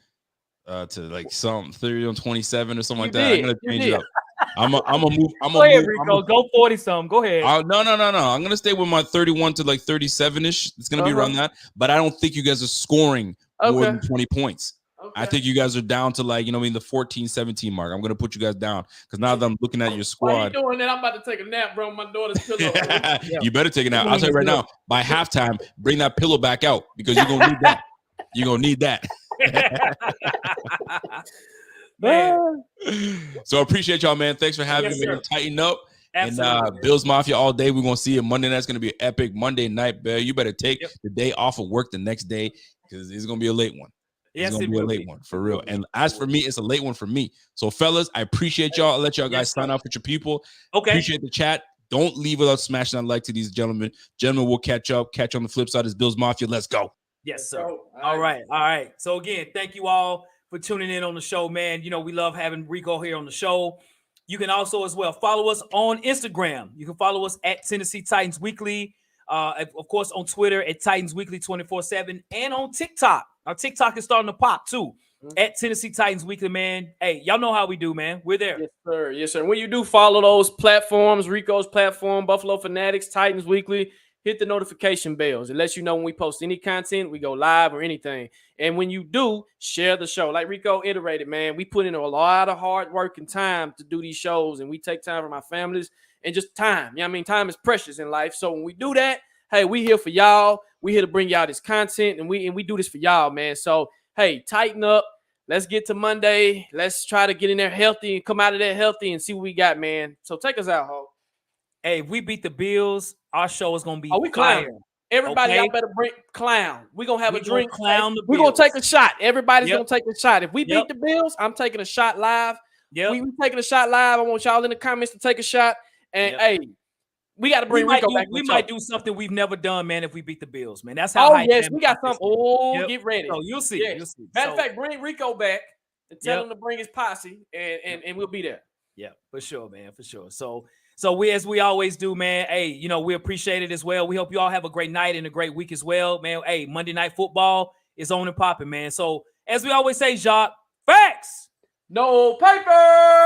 to like some 31-27 or something like that. I'm going to change it up. I'm gonna move. Go ahead, Rico. Go 40-something. Go ahead. No. I'm gonna stay with my 31 to like 37-ish. It's gonna be around that. But I don't think you guys are scoring more than 20 points. Okay. I think you guys are down to like, the 14-17 mark. I'm gonna put you guys down because now that I'm looking at your squad. Why you doing that? I'm about to take a nap, bro. My daughter's pillow. You better take a nap. I'll tell you right now. By halftime, bring that pillow back out because you're gonna need that. You're gonna need that. Man. So I appreciate y'all, man. Thanks for having me. Tighten up. Absolutely. And Bills Mafia all day. We're gonna see it Monday night's gonna be an epic Monday night, Bill. You better take the day off of work the next day because it's gonna be a late one. It's gonna be a late one for real. And as for me, it's a late one for me. So fellas, I appreciate y'all. I'll let y'all guys sign off with your people. Okay. Appreciate the chat. Don't leave without smashing that like to these gentlemen. Gentlemen, we'll catch up. Catch on the flip side is Bills Mafia. Let's go. Yes, sir. All right. So again, thank you all for tuning in on the show, man. We love having Rico here on the show. You can also as well follow us on Instagram. You can follow us at Tennessee Titans Weekly. Of course, on Twitter at Titans Weekly 24/7 and on TikTok. Our TikTok is starting to pop too. At Tennessee Titans Weekly, man. Hey, y'all know how we do, man. We're there. Yes, sir. Yes, sir. When you do follow those platforms, Rico's platform, Buffalo Fanatics, Titans Weekly, hit the notification bells. It lets you know when we post any content, we go live or anything. And when you do, share the show. Like Rico iterated, man, we put in a lot of hard work and time to do these shows, and we take time from our families and just time. Time is precious in life. So when we do that, hey, we here for y'all. We here to bring y'all this content, and we do this for y'all, man. So, hey, tighten up. Let's get to Monday. Let's try to get in there healthy and come out of there healthy and see what we got, man. So take us out, Ho. Hey, if we beat the Bills, our show is gonna be we fire. clown. Everybody, okay? y'all better bring clown. We're gonna have a drink. Clown the We're gonna Bills. take a shot. Everybody's gonna take a shot. If we Yep. beat the Bills, I'm taking a shot live. Yeah, We taking a shot live. I want y'all in the comments to take a shot. And hey, we got to bring Rico back. We might do something we've never done, man, if we beat the Bills, man. That's how. Oh yes, we got something. Oh, get ready. So you'll see. Yes. You'll see. Matter of fact, bring Rico back and tell him to bring his posse, and we'll be there. Yeah, for sure, man, for sure. So we, as we always do, man. Hey, you know, we appreciate it as well. We hope you all have a great night and a great week as well, man. Hey, Monday Night Football is on and popping, man. So as we always say, Jacques, facts, no paper.